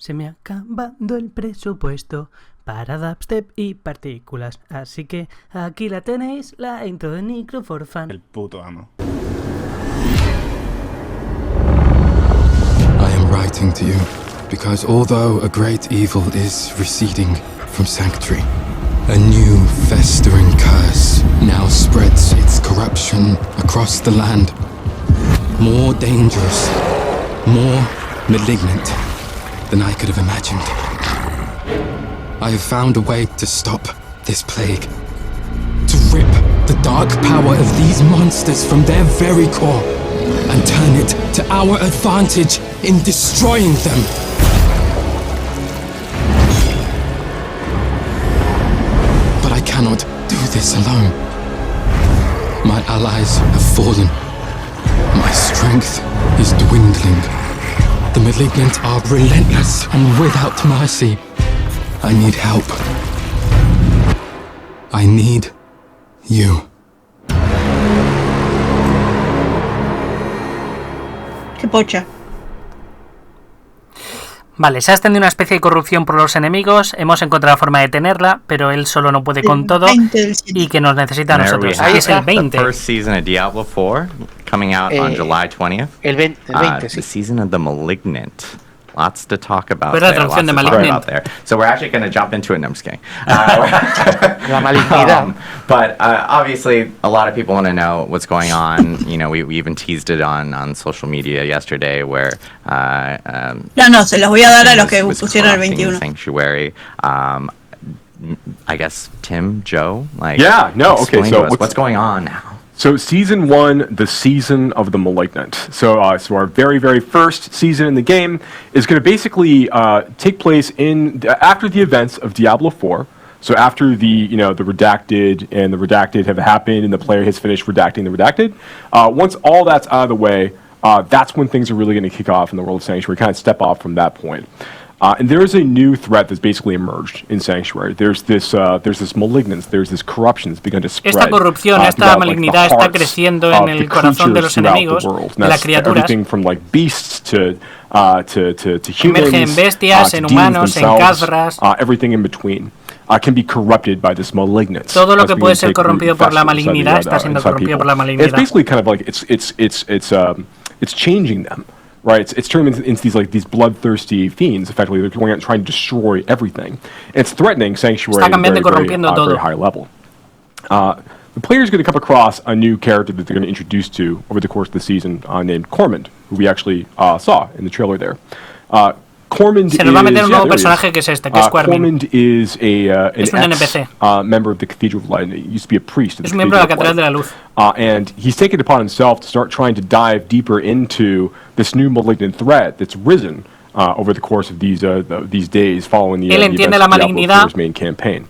Se me ha acabado el presupuesto para dubstep y partículas. Así que aquí la tenéis, la intro de Necro for Fun. El puto amo. I am writing to you because although a great evil is receding from Sanctuary, a new festering curse now spreads its corruption across the land. More dangerous, more malignant than I could have imagined. I have found a way to stop this plague, to rip the dark power of these monsters from their very core and turn it to our advantage in destroying them. But I cannot do this alone. My allies have fallen. My strength is dwindling. The malignant are relentless and without mercy. I need help. I need you. Qué pocha. Vale, se ha extendido una especie de corrupción por los enemigos. Hemos encontrado la forma de detenerla, pero él solo no puede con todo y que nos necesita a nosotros. Ahí es el 20. The first season of Diablo 4 coming out on July 20th. El 20, sí. The season of the Malignant. Lots to talk about Pues la traducción de Malignant. So we're actually going to jump into it. No, I'm just kidding. La malignidad. But obviously, a lot of people want to know what's going on. You know, we even teased it on social media yesterday, where No, se los voy a dar a los que pusieron el 21. Sanctuary. I guess Tim, Joe, like Okay. So what's going on now? So season 1, the season of the Malignant. So our very, very first season in the game is going to basically take place after the events of Diablo 4. So after the redacted and the redacted have happened and the player has finished redacting the redacted, once all that's out of the way, that's when things are really going to kick off in the world of Sanctuary. Kind of step off from that point. And there is a new threat that's basically emerged in Sanctuary. There's this malignance, there's this corruption that's begun to spread. Esta corrupción, esta malignidad está creciendo en el corazón de los enemigos, de las criaturas. Everything from like beasts to humans, emergen en bestias, en humanos, en cazras. Everything in between. Can be corrupted by this malignance. Todo lo que puede ser corrompido por la malignidad está siendo corrompido por la malignidad. It's basically kind of like it's changing them. Right, it's turning them into these bloodthirsty fiends. Effectively, they're going out and trying to destroy everything. It's threatening Sanctuary at a very high level. The player is going to come across a new character that they're going to introduce to over the course of the season, named Cormand, who we actually saw in the trailer there. Cormand Se nos va a meter un nuevo personaje que es este, que es Cormand is an NPC. Member of the Cathedral of Light. He used to be a priest. Es un miembro de la Catedral de la Luz. And he's taken it upon himself to start trying to dive deeper into this new malignant threat that's risen over the course of these days following the events of Diablo 4's main campaign.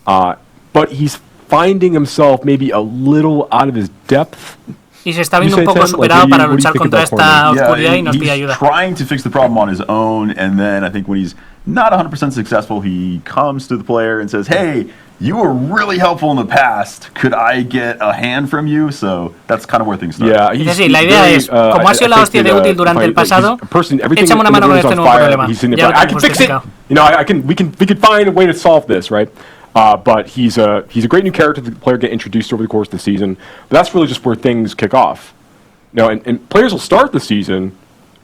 But he's finding himself maybe a little out of his depth. Y se está viendo un poco superado para luchar contra esta oscuridad y nos pide ayuda. He's trying to fix the problem on his own, and then I think when he's not 100% successful, he comes to the player and says, "Hey, you were really helpful in the past. Could I get a hand from you?" So that's kind of where things start. Yeah, es decir, la idea es, como ha sido la hostia de útil durante el pasado, échame una mano con este nuevo problema. Ya lo tenemos explicado. We can find a way to solve this, right? But he's a great new character that the player get introduced over the course of the season. But that's really just where things kick off. And players will start the season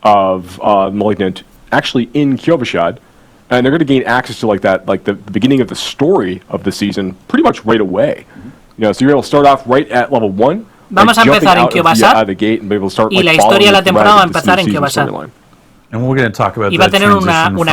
of Malignant actually in Kyovashad, and they're going to gain access to the beginning of the story of the season pretty much right away. So you're able to start off right at level 1. Vamos a empezar en Kyovashad y la historia de la temporada va a empezar en Kyovashad. And we're going to talk about the transition from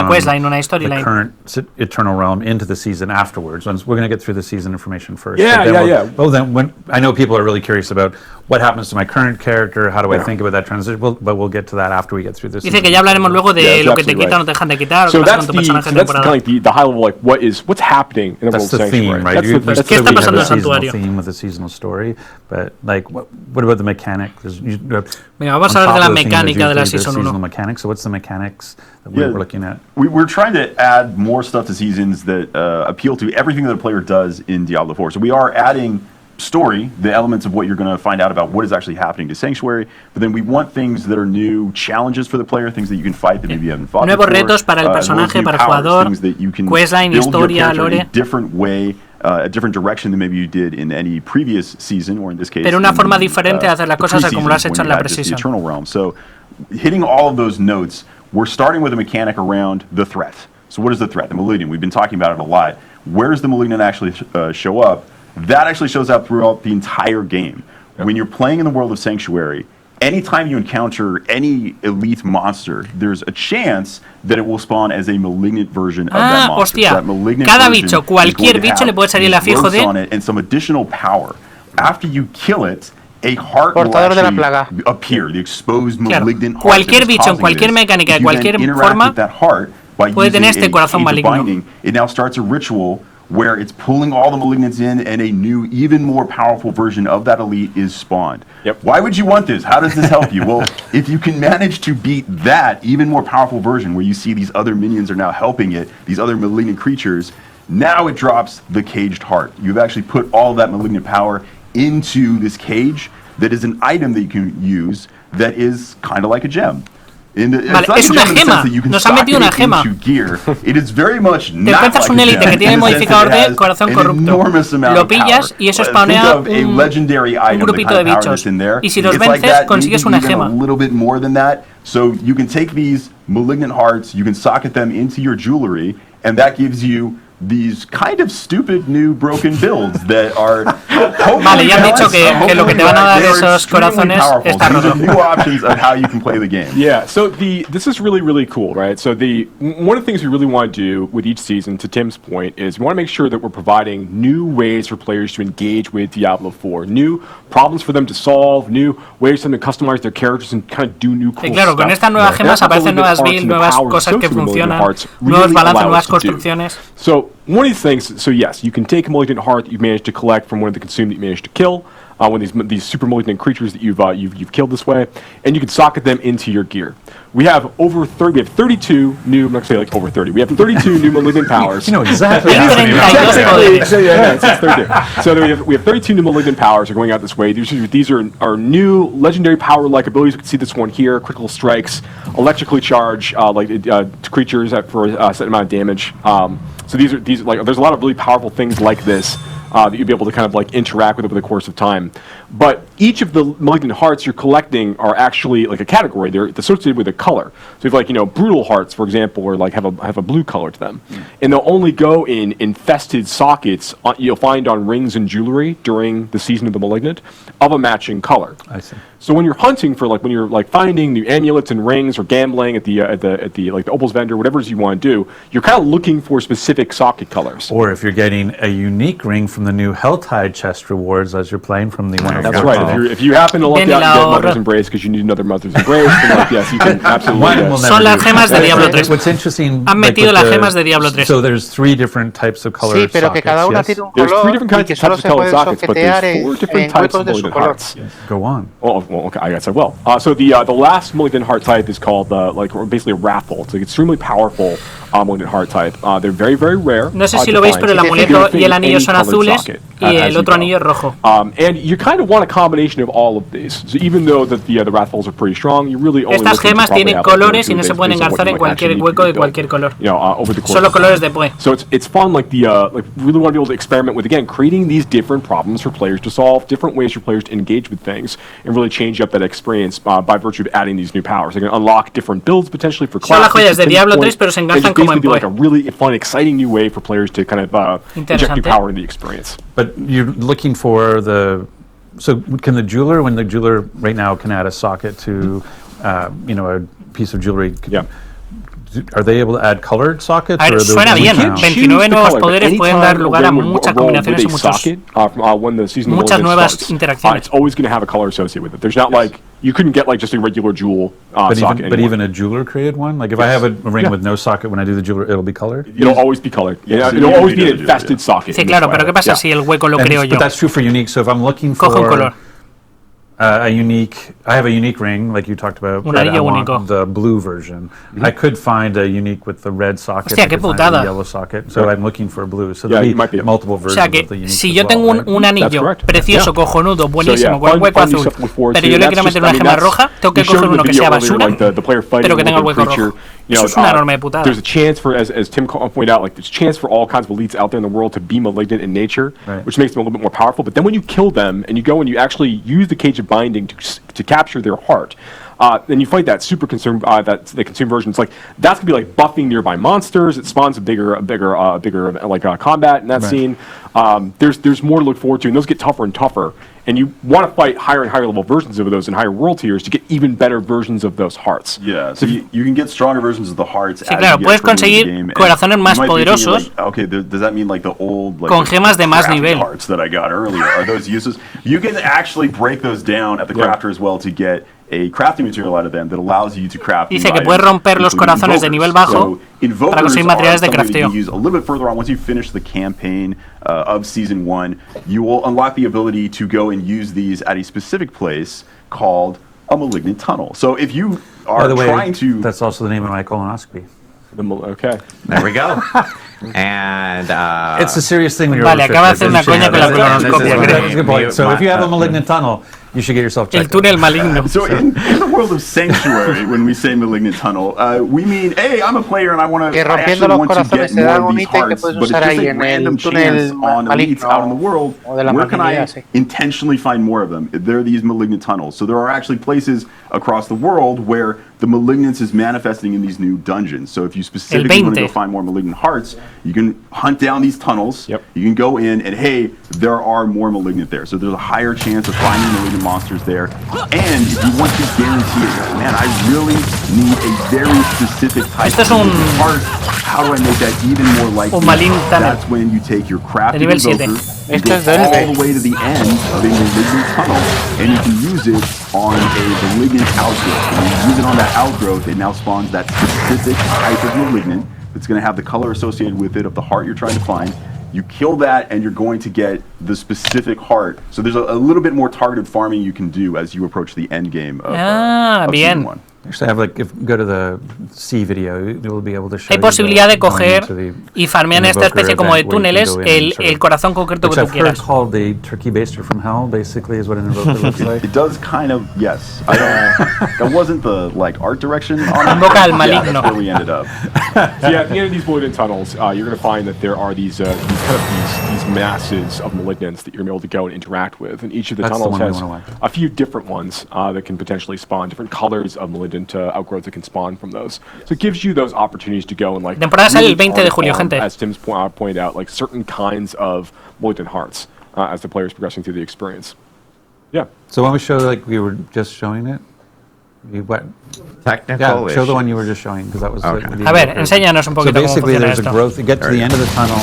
the current Eternal Realm into the season afterwards. We're going to get through the season information first. Yeah. Well, then I know people are really curious about what happens to my current character, how do I think about that transition, but we'll get to that after we get through this. Dice que ya hablaremos luego de lo que te quitan o te dejan de quitar, so that's kind of like the high level, like what's happening in the world of Sanctuary. Right? That's ¿Qué está pasando en el santuario? Theme with a seasonal story, but like what about the mechanic? Venga, vamos a hablar de la mecánica de la season 1. Mechanics. So what's the mechanics that we're looking at? We're trying to add more stuff to seasons that appeal to everything that a player does in Diablo 4. So we are adding story, the elements of what you're going to find out about what is actually happening to Sanctuary, but then we want things that are new challenges for the player, things that you can fight that maybe you haven't fought Nuevos before. Retos para el personaje, para el jugador, questline, historia, lore. A different way, a different direction than maybe you did in any previous season, or in this case, pero una forma diferente de hacer las cosas a como lo has hecho en la pre-season. So, hitting all of those notes, we're starting with a mechanic around the threat. So what is the threat? The Malignant. We've been talking about it a lot. Where does the Malignant actually show up? That actually shows up throughout the entire game. Yep. When you're playing in the world of Sanctuary, anytime you encounter any elite monster, there's a chance that it will spawn as a malignant version of that monster. Hostia. So that malignant Cada bicho, cualquier bicho le puede salir el afijo de... on it and some additional power. After you kill it, a heart will actually appear, the exposed malignant heart. Cualquier bicho, en cualquier mecánica, de cualquier forma, puede tener este corazón maligno. It now starts a ritual where it's pulling all the malignants in and a new, even more powerful version of that elite is spawned. Yep. Why would you want this? How does this help you? Well, if you can manage to beat that even more powerful version where you see these other minions are now helping it, these other malignant creatures, now it drops the caged heart. You've actually put all of that malignant power into this cage that is an item that you can use that is kind of like a gem. Vale, es una gema, nos ha metido una gema. Te encuentras un élite que tiene el modificador de corazón corrupto, lo pillas y eso spawnea un grupito de bichos. Y si los vences, consigues una gema. So you can take these malignant hearts, you can socket them into your jewelry, and that gives you these kind of stupid new broken builds that are vale, ya han dicho que lo que te van a dar esos corazones está roto. New options of how you can play the game. Yeah, so this is really cool, right? So one of the things we really want to do with each season, to Tim's point, is we want to make sure that we're providing new ways for players to engage with Diablo 4, new problems for them to solve, new ways for them to customize their characters and kind of do new cool claro, stuff. Con estas nuevas gemas aparecen nuevas builds, nuevas cosas que funcionan, nuevos balances, nuevas construcciones. So one of these things, so yes, you can take a malignant heart that you've managed to collect from one of the consumed that you managed to kill, one of these super malignant creatures that you've killed this way, and you can socket them into your gear. We have 32 new, I'm not going to say like over 30, we have 32 new malignant powers. You know exactly. So we have 32 new malignant powers are going out this way. These are new legendary power-like abilities. You can see this one here, critical strikes, electrically charged creatures for a set amount of damage. So these there's a lot of really powerful things like this that you'll be able to kind of like interact with over the course of time. But each of the malignant hearts you're collecting are actually like a category. They're associated with a color. So if like brutal hearts, for example, or like have a blue color to them, and they'll only go in infested sockets you'll find on rings and jewelry during the season of the malignant of a matching color. I see. So when you're hunting for when you're finding new amulets and rings or gambling at the Opal's vendor, whatever it is you want to do, you're kind of looking for specific socket colors. Or if you're getting a unique ring from the new Helltide chest rewards as you're playing from the one. That's right. If you happen to look out and get Mother's Embrace because you need another Mother's Embrace, then yes, you can absolutely. Son las gemas de Diablo 3. What's interesting? Han metido las gemas de Diablo 3. So there's 3 different types of color sockets. Sí, pero que cada una tiene un There's 3 color different kinds of types of colored sockets, but there's 4 different types of malignant hearts. Go on. Well, okay, I guess I will. So the last malignant heart type is called basically a wrathful. It's an extremely powerful malignant heart type. They're very, very rare. No sé si lo veis, pero el amuleto y el anillo son azules y el otro anillo es rojo. And you kind of want a combination of all of these. So even though the wrathfuls are pretty strong, you really only estas gemas tienen colores y no se pueden engarzar en cualquier hueco de cualquier color. Over the course Solo colores de PoE. So it's fun, really want to be able to experiment with, again, creating these different problems for players to solve, different ways for players to engage with things, and really change up that experience by virtue of adding these new powers. They can unlock different builds potentially for classes. Son las joyas de Diablo 3, pero se engarzan como en PoE. Like a really fun, exciting new way for players to kind of inject new power into the experience. But you're looking for so can the jeweler, when the jeweler right now can add a socket to, a piece of jewelry? Yeah. Are they able to add colored sockets? A ver, suena bien. 29 nuevos poderes pueden dar lugar a muchas combinaciones y muchas nuevas interacciones. It's always going to have a color associated with it. There's not you couldn't get just a regular jewel socket. But even a jeweler created one? Like if I have a ring with no socket, when I do the jeweler, it'll be colored? It'll always be colored. It'll always be an infested socket. Sí, claro, pero ¿qué pasa si el hueco lo creo yo? But that's true for unique. So if I'm looking Cojo un for... color. I have a unique ring, like you talked about. Un anillo único. The blue version. I could find a unique with the red socket. Hostia, qué putada. Yellow socket. So I'm looking for a blue. So Yeah, there'll you might be- multiple O versions sea que of the unique. si yo tengo un anillo correct. precioso, Yeah. cojonudo, buenísimo, So, con un hueco find azul, yourself before pero too. yo le That's quiero meter just- una gema that's- roja, tengo que we showed coger in the uno que video sea earlier, basura, like the player fighting pero que a tenga el living hueco creature. rojo. You know, Eso es una enorme putada. There's a chance for, as Tim pointed out, like there's a chance for all kinds of elites out there in the world to be malignant in nature, Right. which makes them a little bit more powerful. But then when you kill them and you go and you actually use the Cage of Binding to capture their heart, then you fight that super consume that the consume version. It's like that's gonna be like buffing nearby monsters. It spawns a bigger combat in that scene. There's more to look forward to, and those get tougher and tougher. And you want to fight higher and higher level versions of those in higher world tiers to get even better versions of those hearts. Yeah, so you can get stronger versions of the hearts. Sí, as claro, you get puedes further into the conseguir game, and corazones más you might be thinking, poderosos. like, okay, does that mean like the old like Con the gemas de más crafting nivel. hearts that I got earlier? Are those useless? You can actually break those down at the crafter as well to get a crafting material out of them that allows you to craft. Dice new que puedes items, romper los including corazones de nivel invokers. bajo So, invokers para conseguir materiales de are something that you crafteo. can use a little bit further on. Once you finish the campaign of season 1, you will unlock the ability to go and use these at a specific place called a malignant tunnel. So if you are By the way, trying to, that's also the name of my colonoscopy. Okay. There we go. And It's a serious thing when you're Vale, over acaba de 50. hacer una coña con la colonoscopia, This is creo. That's a good point. So if you have a malignant tunnel, you should get yourself El checked out. túnel maligno. so in the world of Sanctuary, when we say malignant tunnel, we mean, hey, I'm a player and I want Que to, I rompiendo actually los want to corazones get se da more of un these ítem que hearts, puedes but it's usar just ahí a en random el túnel chance on elites maligno out in the world. o de la Where can I malignidad, sí. intentionally find more of them? There are these malignant tunnels. So there are actually places across the world where the malignance is manifesting in these new dungeons. So if you specifically want to go 20. find more malignant hearts, you can hunt down these tunnels. Yep. You can go in and, hey, there are more malignant there. So there's a higher chance of finding malignant monsters there. And if you want to guarantee it, man, I really need a very specific type Esto es of un- malignant heart. How do I make that even more likely? Un malignant tunnel. That's when you take your crafting De nivel 7. invoker, you Esto go es del all the way to the end of a malignant tunnel, and you can use it on a malignant outgrowth. When you use it on that outgrowth, it now spawns that specific type of malignant that's going to have the color associated with it of the heart you're trying to find. You kill that, and you're going to get the specific heart. So there's a little bit more targeted farming you can do as you approach the end game of, of bien. season 1. Actually, I have like, if go to the C video, you'll be able to show Hay you posibilidad de going coger into the y farmear en esta invoker especie como de event where you can túneles go in and el sort of- corazón concreto which que tú I've heard quieras. called the turkey baster from hell, basically, is what an invoker looks like. It does kind of, yes. I don't, that wasn't the like art direction on it. Invoca al Yeah, maligno. that's where we ended up. So yeah, at the end of these malignant tunnels, you're going to find that there are these masses of malignants that you're going to be able to go and interact with, and each of the That's the tunnels one we has wanna watch. a few different ones that can potentially spawn different colors of malignant outgrowths that can spawn from those. So it gives you those opportunities to go and like. Temporada sale really el 20 de julio, farm, gente. As Tim's pointed out, like certain kinds of malignant hearts as the player is progressing through the experience. Yeah. So when we show, like, we were just showing it, what? technical Yeah, show the one issues. you were just showing, because that was Okay. the A ver, invoker. enséñanos un So poquito cómo basically, funciona there's a esto. growth. You get to the end of the tunnel.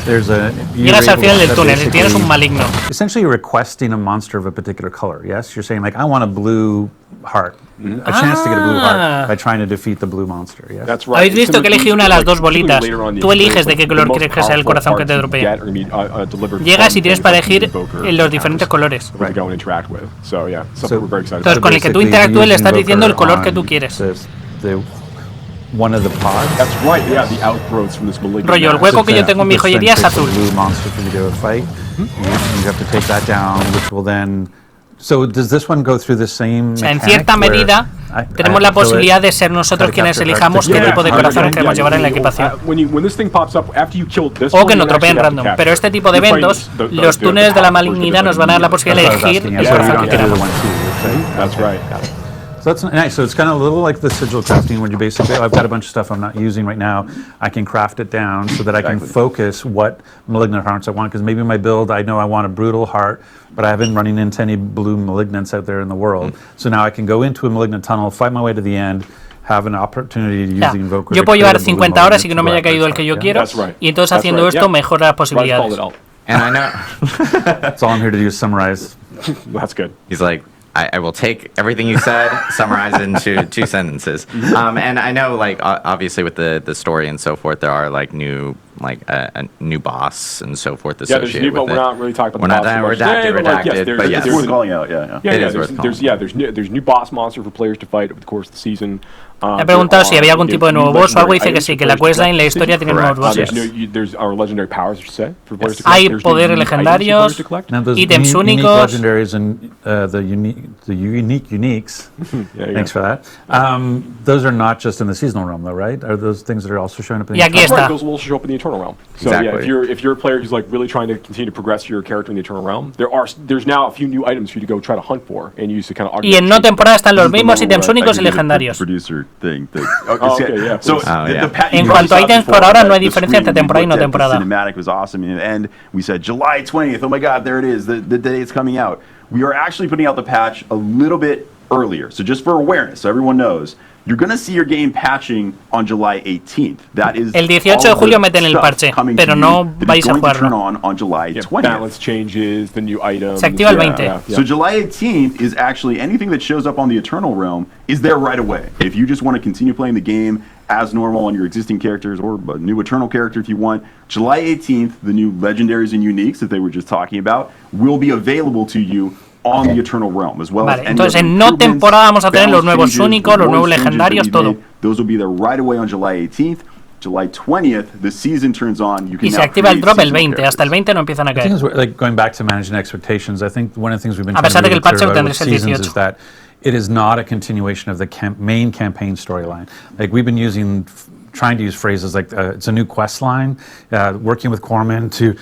There's a. Llegas al final del túnel y tienes un maligno. maligno. Essentially, you're requesting a monster of a particular color. Yes, you're saying like, I want a blue heart, a chance to get a blue heart by trying to defeat the blue monster. Yes. That's right. Habéis visto So que these, elegí una de las like, dos bolitas. particularly later on in the Tú eliges experience, de qué the color most quieres que sea el powerful corazón que te hearts you dropee. get are gonna be, delivered Llegas from y tienes para things like elegir the invoker los diferentes colores. to go and interact with. So yeah, something we're very excited Entonces, about. con el que tú basically, interactúes le use estás diciendo el invoker color que on tú quieres. One of the pods. That's right. Yeah, the outgrowths from this malignant. Rollo, el mass. hueco que yo tengo en mi Which then joyería es takes a azul. blue monster for you to fight. You have to take that down, which will then. So does this one go through the same? O sea, en mechanic cierta where medida I tenemos have la to fill it, posibilidad de ser nosotros try to quienes capture elijamos hearts qué to tipo de get it. corazones queremos llevar en la equipación. When this thing pops up, after you kill this O one, que you nos actually dropeen have to random. capture Pero it. este tipo de You're fighting eventos, the los túneles de la top version malignidad of nos it van a dar la immediately. posibilidad de That's what I was elegir asking. el Yeah, so corazón you que got to do the queramos. 1, 2, right? That's right. Got it. So that's nice. So it's kind of a little like the sigil crafting, where you basically, I've got a bunch of stuff I'm not using right now. I can craft it down so that I can focus what malignant hearts I want. Because maybe my build, I know I want a brutal heart, but I haven't running into any blue malignants out there in the world. So now I can go into a malignant tunnel, fight my way to the end, have an opportunity to use the invoker. Yo to puedo create llevar a blue 50 horas y que no me haya malignant caído el que yo to go quiero. That's right. Y entonces That's haciendo right, esto yeah. mejora las Right, call posibilidades. it out. And I know That's all I'm here to do is summarize. That's good. he's like, I will take everything you said, summarize it into 2 sentences. And I know, like, obviously with the story and so forth, there are like new like a new boss and so forth there's associated new, with it. We're not really talking We're about not the boss so much today, redacted, but yes. It's worth calling out, yeah. There's new boss monster for players to fight over the course of the season. He preguntado si había algún tipo de nuevo boss o algo, dice que sí, que la questline, la historia tiene nuevos bosses. There's our legendary powers, I should say, for players to Hay collect. poderes legendarios, ítems únicos. Legendaries and the uniques. Thanks for that. Those are not just in the seasonal realm, though, right? Are those things that are also showing up in the eternal realm? Those will also show up in the eternal realm. So exactly. yeah, if you're a player who's like really trying to continue to progress your character in the eternal realm, there's now a few new items for you to go try to hunt for and use to kind of. Y en no temporada están los mismos ítems únicos y legendarios. En cuanto a ítems por ahora no hay diferencia entre temporada y no temporada. Cinematic was awesome, and we said July 20th. Oh my God, there it is. The day it's coming out. We are actually putting out the patch a little bit earlier. So just for awareness, so everyone knows, you're going to see your game patching on July 18th. That is el 18 de julio meten el parche, pero no vais a jugarlo. On July 20th. Balance changes, the new items. Se activa el 20. So July 18th is actually anything that shows up on the Eternal Realm is there right away. If you just want to continue playing the game as normal on your existing characters or a new Eternal character if you want, July 18th, the new legendaries and uniques that they were just talking about will be available to you on the Eternal Realm, as well as entonces en no temporada vamos a tener los nuevos únicos, los nuevos legendarios, todo. Those will be there right away on July 18th. July 20th, the season turns on. You can y se activa el drop el 20, hasta el 20 no empiezan a caer. Like going back to managing expectations, I think one of the things we've been a pesar de que el trying parche to lo tendréis el 18. is that it is not a continuation of the main campaign storyline. Like we've been trying to use phrases like it's a new quest line. Working with Corman to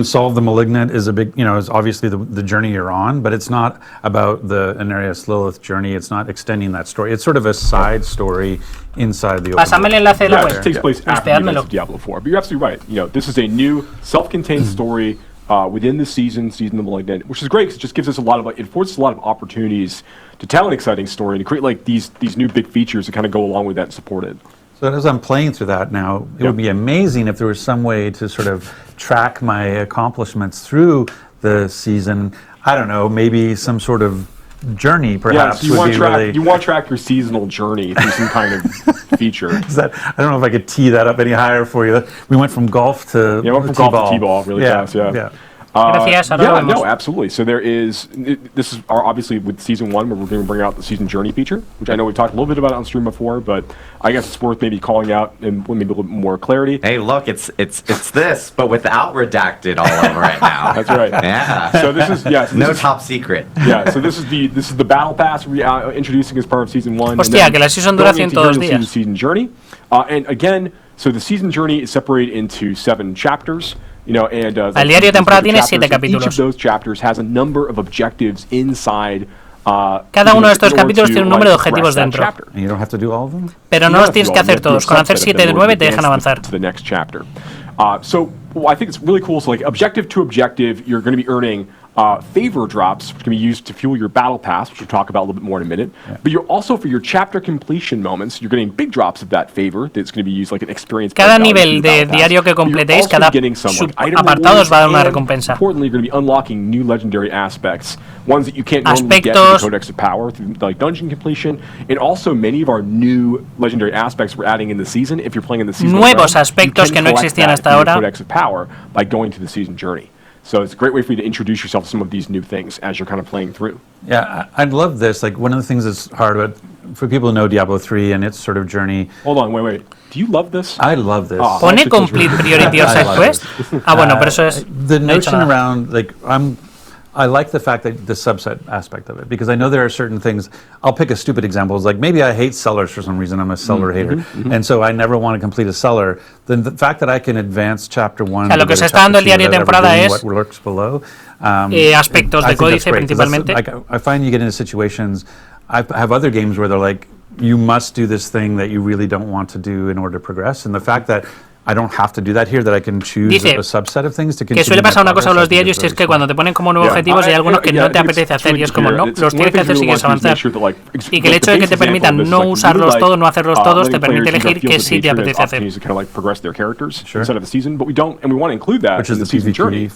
solve the malignant is a big, is obviously the journey you're on, but it's not about the Anarias Lilith journey. It's not extending that story. It's sort of a side story inside the open Pásame el enlace de la web. It takes place after the events of Diablo 4. But you're absolutely right. This is a new self-contained story within the season of the Malignant, which is great because it just gives us it affords us a lot of opportunities to tell an exciting story and to create like these new big features that kind of go along with that and support it. So as I'm playing through that now, it would be amazing if there was some way to sort of track my accomplishments through the season. I don't know, maybe some sort of journey perhaps you want to track your seasonal journey through some kind of feature. I don't know if I could tee that up any higher for you. We went from golf to T-ball really fast, yeah. Gracias, no, absolutely. So this is obviously with season 1 where we're going to bring out the season journey feature, which I know we've talked a little bit about on stream before, but I guess it's worth maybe calling out and maybe a little bit more clarity. Hey, look, it's this, but without redacted all over it now. That's right. Yeah. So this is no top secret. Yeah. So this is the battle pass introducing as part of season 1. Hostia, que la season dura 102 días. Season journey, and again, so the season journey is separated into 7 chapters. El diario temporada tiene 7 capítulos. Each of those chapters has a number of objectives inside. Cada uno de estos capítulos tiene un número de objetivos dentro. And you don't have to do all of them? Pero no los tienes que hacer todos. Con hacer 7 de 9 te dejan avanzar. To the next chapter. So I think it's really cool. So like objective to objective, you're going to be earning favor drops, which can be used to fuel your battle pass, which we'll talk about a little bit more in a minute. Yeah. But you're also, for your chapter completion moments, you're getting big drops of that favor that's going to be used like an experience. Cada nivel de diario que completéis, cada apartado os va a dar una recompensa. Importantly, you're going to be unlocking new legendary aspects, ones that you can't normally get in the Codex of Power through like dungeon completion, and also many of our new legendary aspects we're adding in the season. If you're playing in the season, nuevos aspectos que no existían hasta ahora. Codex of Power by going to the season journey. So it's a great way for you to introduce yourself to some of these new things as you're kind of playing through. Yeah, I love this. Like one of the things that's hard about for people who know Diablo 3 and its sort of journey. Hold on, wait. Do you love this? I love this. Pone complete priority or side quest. Bueno, pero eso es the notion around like I like the fact that the subset aspect of it, because I know there are certain things. I'll pick a stupid example. It's like maybe I hate sellers for some reason. I'm a seller hater, and so I never want to complete a seller. Then the fact that I can advance chapter 1 lo que se está dando el diario de temporada es what lurks below, aspectos de códice principalmente. I find you get into situations. I have other games where they're like, you must do this thing that you really don't want to do in order to progress, and the fact that I don't have to do that here, that I can choose a subset of things to continue. Que suele pasar una cosa con los diarios, es que cuando te ponen como nuevos objetivos hay algunos que no te apetece hacer y es como no, los tienes que hacer si quieres avanzar. Y que el hecho de que te permitan no usarlos todos, no hacerlos todos, te permite elegir que sí te apetece hacer. Instead of the season, but we don't, and we want to include that in the season journey,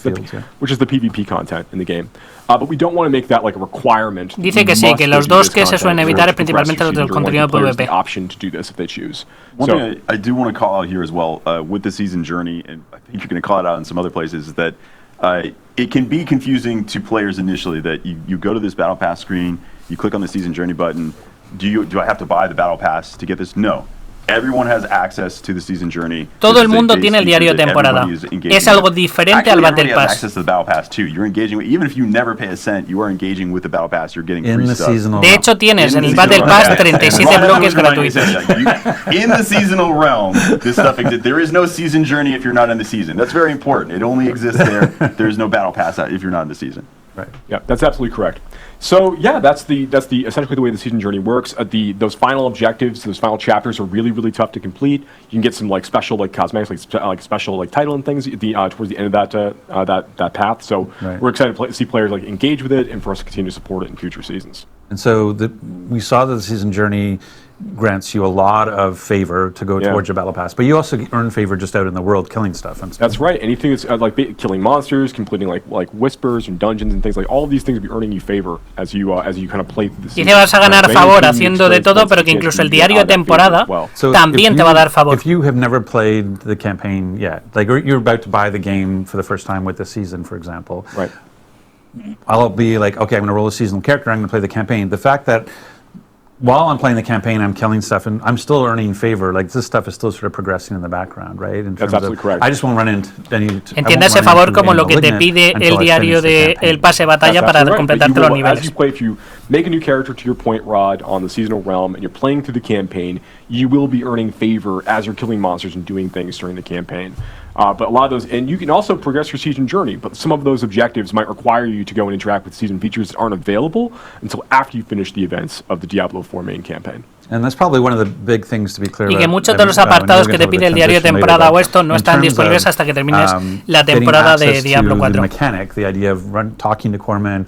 which is the PvP content in the game. But we don't want to make that like a requirement. Dice que sí, que los dos que se suelen evitar es principalmente los del contenido PvP. Option to do this if they choose. One thing I do want to call out here as well. with the season journey, and I think you're going to call it out in some other places, is that it can be confusing to players initially that you go to this Battle Pass screen, you click on the season journey button. Do I have to buy the Battle Pass to get this? No. Everyone has access to the season journey. Todo el mundo tiene el diario de temporada. Es algo diferente al Battle Pass. Access to the Battle Pass too. You're engaging with, even if you never pay a cent, you are engaging with the Battle Pass. You're getting free stuff. De hecho, tienes en el Battle Pass 37 bloques gratuitos. In the seasonal realm, this stuff exists. There is no season journey if you're not in the season. That's very important. It only exists there. There's no Battle Pass if you're not in the season. Right. Yeah, that's absolutely correct. So yeah, that's the essentially the way the season journey works. Those final objectives, those final chapters are really tough to complete. You can get some like special like cosmetics, like special like title and things towards the end of that path. So we're excited to see players like engage with it and for us to continue to support it in future seasons. And so we saw that the season journey grants you a lot of favor to go towards your battle pass, but you also earn favor just out in the world killing stuff and stuff. That's right. Anything that's like killing monsters, completing like whispers and dungeons and things, like all of these things will be earning you favor as you kind of play through the season. Y te vas a ganar favor haciendo de todo, pero que incluso el diario de temporada también te va a dar favor. If you have never played the campaign yet, like you're about to buy the game for the first time with the season, for example, right? I'll be like, okay, I'm going to roll a seasonal character, I'm going to play the campaign. The fact that while I'm playing the campaign, I'm killing stuff, and I'm still earning favor. Like, this stuff is still sort of progressing in the background, right? That's absolutely correct. I just won't run into any... Entiende ese favor como lo que te pide el diario de el pase batalla para completarte los niveles. As you play, if you make a new character, to your point, Rod, on the seasonal realm, and you're playing through the campaign, you will be earning favor as you're killing monsters and doing things during the campaign. But a lot of those, and you can also progress your season journey, but some of those objectives might require you to go and interact with season features that aren't available until after you finish the events of the Diablo 4 main campaign. And that's probably one of the big things to be clear y que about. muchos de los apartados que te pide el diario de temporada o esto no están disponibles hasta que termines la temporada de Diablo 4. The mechanic, the idea of talking to Corman,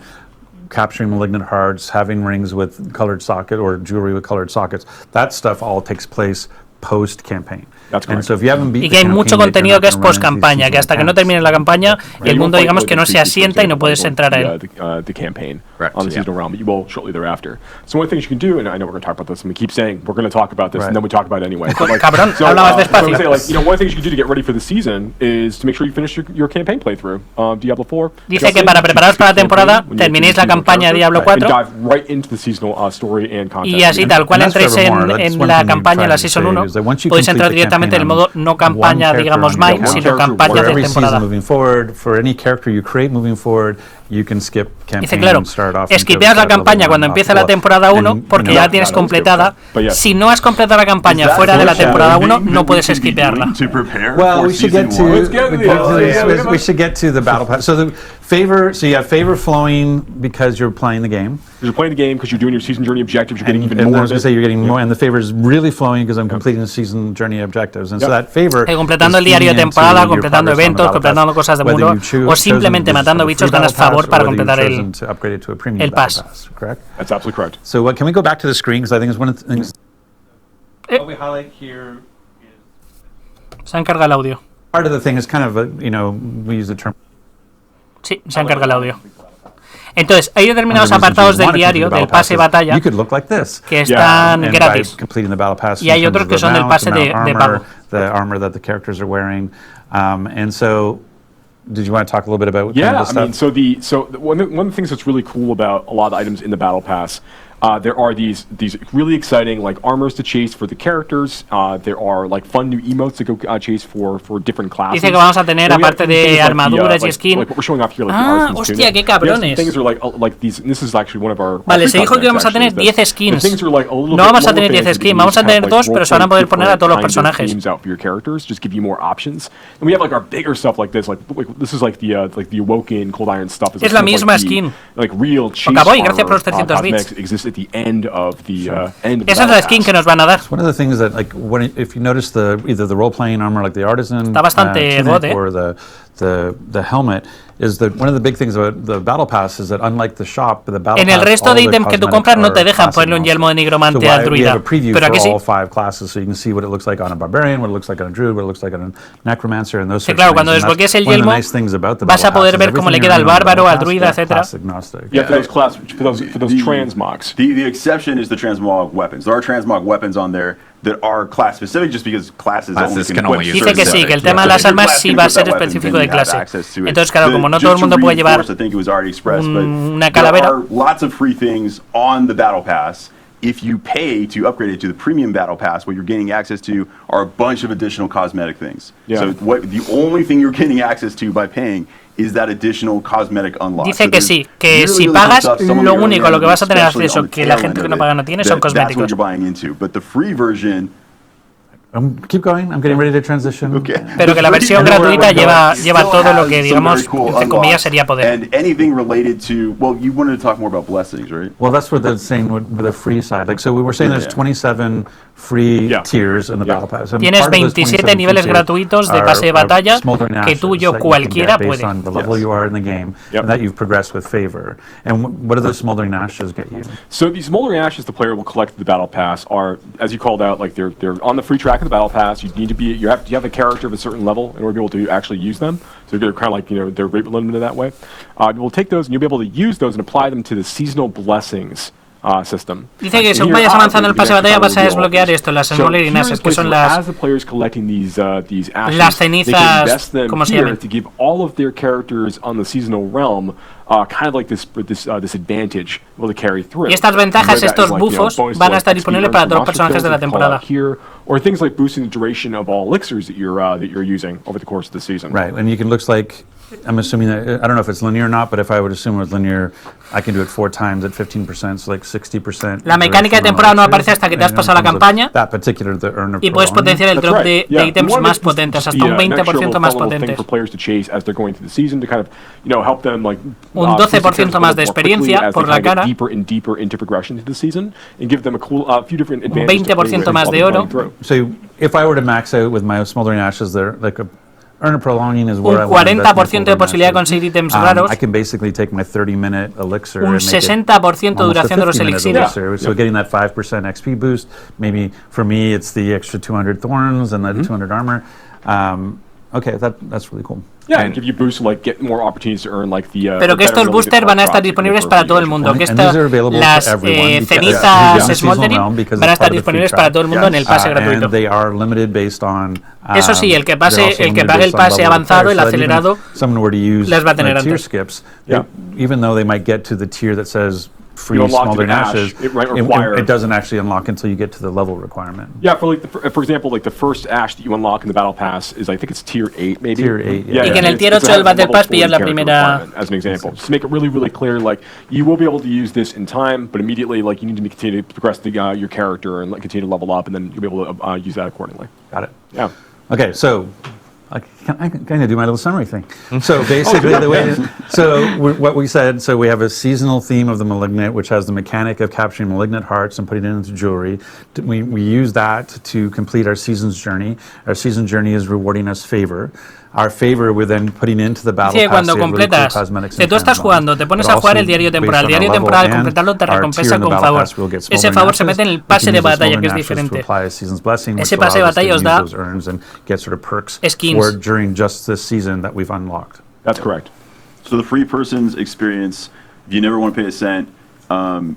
capturing malignant hearts, having rings with colored socket or jewelry with colored sockets, that stuff all takes place post-campaign. Y que hay mucho contenido que es post-campaña, que hasta que no termine la campaña, el mundo digamos que no se asienta y no puedes entrar a él. The campaign on the seasonal realm, but you will shortly thereafter. So one of the things you can do, and I know we're going to talk about this, and we keep saying we're going to talk about this, and then we talk about it anyway. Cabrón, habla más despacio. One of the things you can do to get ready for the season is to make sure you finish your campaign playthrough of Diablo 4. Dice que para prepararos para la temporada, terminéis la campaña de Diablo 4. And dive right into the seasonal story and content. Y así tal cual entréis en la campaña, en la Season 1, podéis entrar directamente en el modo no campaña, digamos, main, sino campaña de temporada. For any character you create moving forward, you can skip campaign. Dice, claro, esquipeas la campaña cuando empieza la temporada 1 porque ya la tienes completada. Si no has completado la campaña fuera de la temporada 1, no puedes esquipearla. Well, we should get to the battle pass. So the favor, so you have favor flowing because you're playing the game. You're playing the game because you're doing your season journey objectives. You're getting even more. And I was going to say you're getting more, and the favor is really flowing because I'm completing the season journey objectives. And so that favor. Completando el diario de temporada, completando eventos, completando cosas de muro, o simplemente matando bichos ganas favor para completar el pass. Correct. That's absolutely correct. So can we go back to the screen because I think it's one of the things. What we highlight here is. Se encarga el audio. Part of the thing is kind of we use the term. Sí, se encarga el audio. Entonces, hay determinados apartados del diario, del pase batalla, que están gratis. Y hay otros que son del pase de pago. The armor that the characters are wearing. And so, did you want to talk a little bit about I mean, so one of the things that's really cool about a lot of the items in the battle pass, there are these really exciting like armors to chase for the characters. There are like fun new emotes to go chase for different classes. Dice que vamos a tener aparte de armaduras y skin. Like what we're showing off here, like the hostia, qué cabrones. Things are like these. This is actually one of our. Vale, se dijo que íbamos a tener 10 skins. No vamos a tener 10 skins, vamos a tener 2, pero se van a poder poner a todos los personajes. Out for your characters, just give you more options. And we have like our bigger stuff like this. Like this is like the Awoken Cold Iron stuff. Es la misma skin. Like real cheese. Gracias por los 300 bits. Exists at the end of the end of the Esa es la skin que nos van a dar. One of the things that like if you notice either the role-playing armor like the artisan está bastante or the helmet is that one of the big things about the battle pass is that unlike the shop, the battle en el resto de ítems que tú compras no te dejan ponerle un yelmo de nigromante al druida. Pero aquí sí. All 5 classes, so you can see what it looks like on a barbarian, what it looks like on a druid, what it looks like on a necromancer, and those sorts claro, of cuando things. desbloquees el yelmo, vas a poder ver cómo le queda al bárbaro, al druida, etc. Yeah, for those transmogs. The exception is the transmog weapons. There are transmog weapons on there that are class specific, just because classes can only use Dice que sí, que el tema de las armas sí va a ser específico de clase. Entonces, claro, como no todo el mundo puede llevar una calavera. There are lots of free things on the Battle Pass. If you pay to upgrade it to the premium Battle Pass, what you're getting access to are a bunch of additional cosmetic things. So the only thing you're getting access to by paying is that additional cosmetic unlock. Dice que sí, que si pagas, lo único a lo que vas a tener acceso que la gente que no paga no tiene son cosméticos. That's what you're buying into. But the free version. Keep going. I'm getting ready to transition. Pero que la versión gratuita lleva todo lo que, digamos, entre comillas, sería poder. And anything related to, well, you wanted to talk more about blessings, right? Well, that's what they're saying with the free side. Like, so we were saying there's 27 free tiers in the Battle Pass. And tienes 27 niveles gratuitos de pase de batalla que tú y yo cualquiera puede. Based on the level you are in the game and that you've progressed with favor. And what do those smoldering ashes get you? So these smoldering ashes the player will collect in the Battle Pass are, as you called out, like they're on the free track of the Battle Pass. You need to be you have a character of a certain level in order to be able to actually use them. So they're kind of like, they're rate limited that way. We'll take those and you'll be able to use those and apply them to the seasonal blessings system. Dice que según vayas avanzando en el pase de batalla vas a desbloquear esto, las smoldering ashes, que son las cenizas, como se llaman. To give all of their characters on the seasonal realm kind of like this advantage will carry through. Y estas ventajas, estos bufos, van a estar disponibles para todos los personajes de la temporada. Or things like boosting the duration of all elixirs that you're using over the course of the season. Right, and you can looks like I'm assuming that I don't know if it's linear or not, but if I would assume it was linear, I can do it 4 times at 15%, so like 60%. La mecánica de temporada no aparece hasta que te has pasado la campaña y puedes potenciar el drop de ítems más potentes, hasta un 20% más potentes. Un 12% más de experiencia por la cara, un 20% más de oro. So if I were to max out with my smoldering ashes, they're like a un 40% de posibilidad de conseguir ítems raros, I can basically take my 30-minute elixir un 60% de duración de los elixires. So getting that 5% XP boost, maybe for me it's the extra 200 thorns and the 200 armor. Okay, that's really cool. And give you boosts like get more opportunities to earn like the. Pero que estos boosters van a estar disponibles para todo el mundo. Que las cenizas smoldering van a estar disponibles para todo el mundo en el pase gratuito. Eso sí, el que pague el pase avanzado, el acelerado, las va a tener antes. Even though they might get to the tier that says free smoldering ashes, it doesn't actually unlock until you get to the level requirement. Yeah, for example, like the first ash that you unlock in the Battle Pass is I think it's tier 8 maybe. Tier 8, y que en el tier 8 del Battle Pass pillas la primera. As an example, just to make it really, really clear, like you will be able to use this in time, but immediately, like you need to continue to progress your character and continue to level up, and then you'll be able to use that accordingly. Got it. Yeah. Okay, so I kind of do my little summary thing. So basically, what we said, so we have a seasonal theme of the Malignant, which has the mechanic of capturing malignant hearts and putting it into jewelry. We use that to complete our season's journey. Our season journey is rewarding us favor. Our favor we're then putting into the battle pass. Cuando completas, si tú estás jugando, te pones a jugar el diario temporal. El diario temporal, al completarlo, te recompensa con favor. Ese favor se mete en el pase de batalla, que es diferente. Ese pase de batalla os da skins. During just this season that we've unlocked. That's correct. So the free person's experience, if you never want to pay a cent,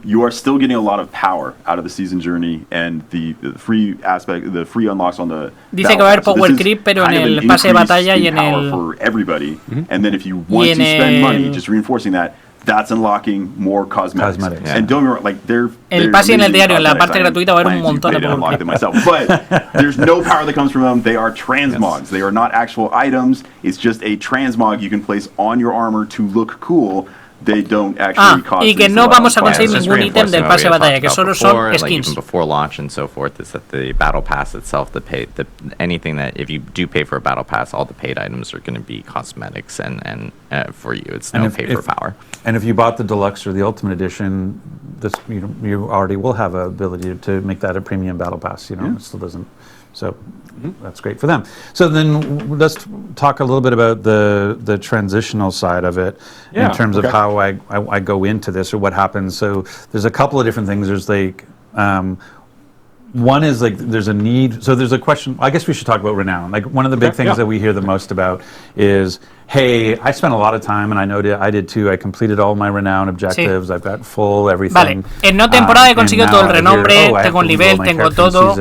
you are still getting a lot of power out of the season journey and the free aspect, the free unlocks on the. Dice que va a haber power creep, pero en el pase de batalla y en el. For everybody, and then if you want to spend money, just reinforcing that. That's unlocking more cosmetics. Yeah. And don't get me wrong, like el pase en el diario, en la parte gratuita va a haber un montón de power. But there's no power that comes from them. They are transmogs. They are not actual items. It's just a transmog you can place on your armor to look cool. They don't actually cause y que no vamos a conseguir ningún ítem del pase de batalla, que solo son skins. Like even before launch and so forth, is that the battle pass itself, anything that if you do pay for a battle pass, all the paid items are going to be cosmetics and for you, it's no pay for power. And if you bought the deluxe or the ultimate edition, this you already will have a ability to make that a premium battle pass. It still doesn't. So that's great for them. So then let's talk a little bit about the transitional side of it in terms of how I go into this or what happens. So there's a couple of different things. There's like one is like there's a need. So there's a question. I guess we should talk about renown. Like one of the big things that we hear the most about is, hey, I spent a lot of time, and I know I did too. I completed all my renown objectives. I've got full everything. Vale. En no temporada he conseguido todo el renombre, tengo un nivel, tengo todo.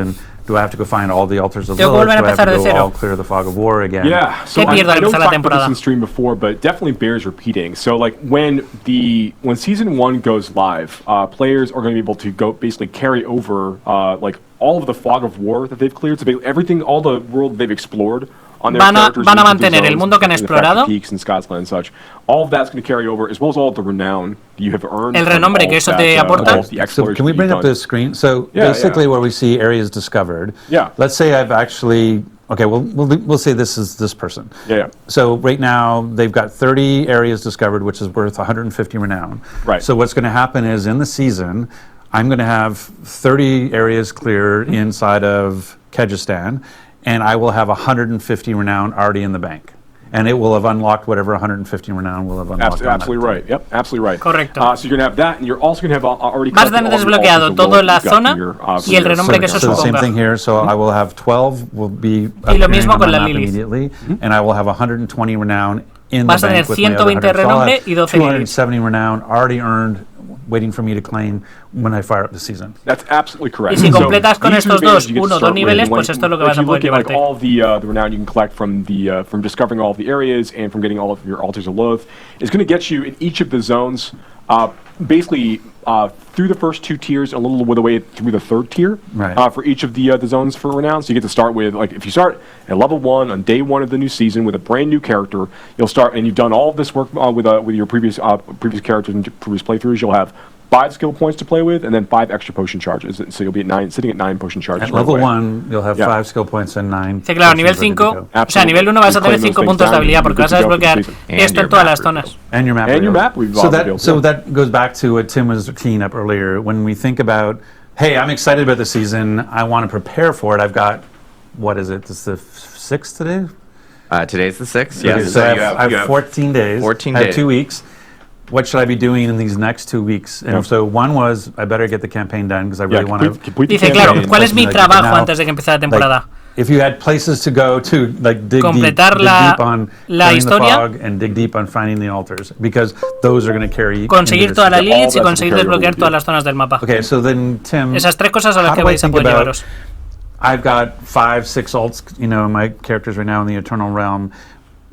Do I have to go find all the altars of Tengo que Lilith? volver a Do I have empezar to de go cero? all clear the fog of war again? Yeah, so ¿Qué pierdo al I know we empezar la talked about this temporada? in stream before, but it definitely bears repeating. So like when season 1 goes live, players are going to be able to go basically carry over like all of the fog of war that they've cleared. So everything, all the world they've explored on their characters. Van a mantener el mundo que han explorado. Peaks and Scotsland and such. All of that's going to carry over, as well as all of the renown that you have earned. El renombre que eso te aporta. So can we bring up the screen? So basically, where we see areas discovered. Yeah. Let's say I've actually. Okay, we'll say this is this person. Yeah. So right now they've got 30 areas discovered, which is worth 150 renown. Right. So what's going to happen is in the season, I'm going to have 30 areas clear inside of Kyrgyzstan, and I will have 150 renown already in the bank. And it will have unlocked whatever 150 renown will have unlocked. Absolutely right. Yep, absolutely right. Correcto. So you're going to have that, and you're also going to have already. Vas a tener desbloqueado toda la zona y el renombre que eso So the same suponga. thing here. So I will have 12 will be Y lo mismo appearing on con my la map Lilith. immediately, and I will have 120 renown in Vas the a tener bank with my other 120 100. So I'll renombre have y 12 Lilith. 270 renown already earned, waiting for me to claim when I fire up the season. That's absolutely correct. Y si completas con these are estos the dos, advantages you get to 1 o 2 start with. niveles, When- pues esto es lo que if vas a you poder look at, like, llevarte. all the renown you can collect from discovering all of the areas and from getting all of your altars of Lilith is going to get you in each of the zones, basically through the first 2 tiers, a little of the way through the 3rd tier. Right. For each of the zones for renown. So you get to start with, like, if you start at level 1 on day 1 of the new season with a brand new character, you'll start, and you've done all of this work with your previous characters and previous playthroughs. You'll have 5 skill points to play with, and then 5 extra potion charges. So you'll be sitting at 9 potion charges. At level 1, you'll have 5 skill points and 9. Sí, claro, nivel 5, o sea, nivel 1 vas a tener 5 puntos de habilidad porque vas a desbloquear esto en todas las zonas. And your map. And your map reveal. So that goes back to what Tim was teeing up earlier. When we think about, hey, I'm excited about the season, I want to prepare for it. I've got, what is it? It's the 6th today? Today's the 6th. Okay, Yes. so I have 14 days. 14 I have days. 2 weeks. What should I be doing in these next 2 weeks? And so one was, I better get the campaign done because I really want to. Dice, claro, ¿cuál es mi trabajo antes de que empiece la temporada? If you had places to go to, like dig Completar deep on la clearing the historia. fog and dig deep on finding the altars, because those are going to carry. Conseguir todas las Liliths y all conseguir that's desbloquear carried todas las zonas del mapa. Okay, so then Tim. Esas 3 cosas son las how que do I vais a think poder about- llevaros. I've got 5, 6 alts, my characters right now in the Eternal Realm.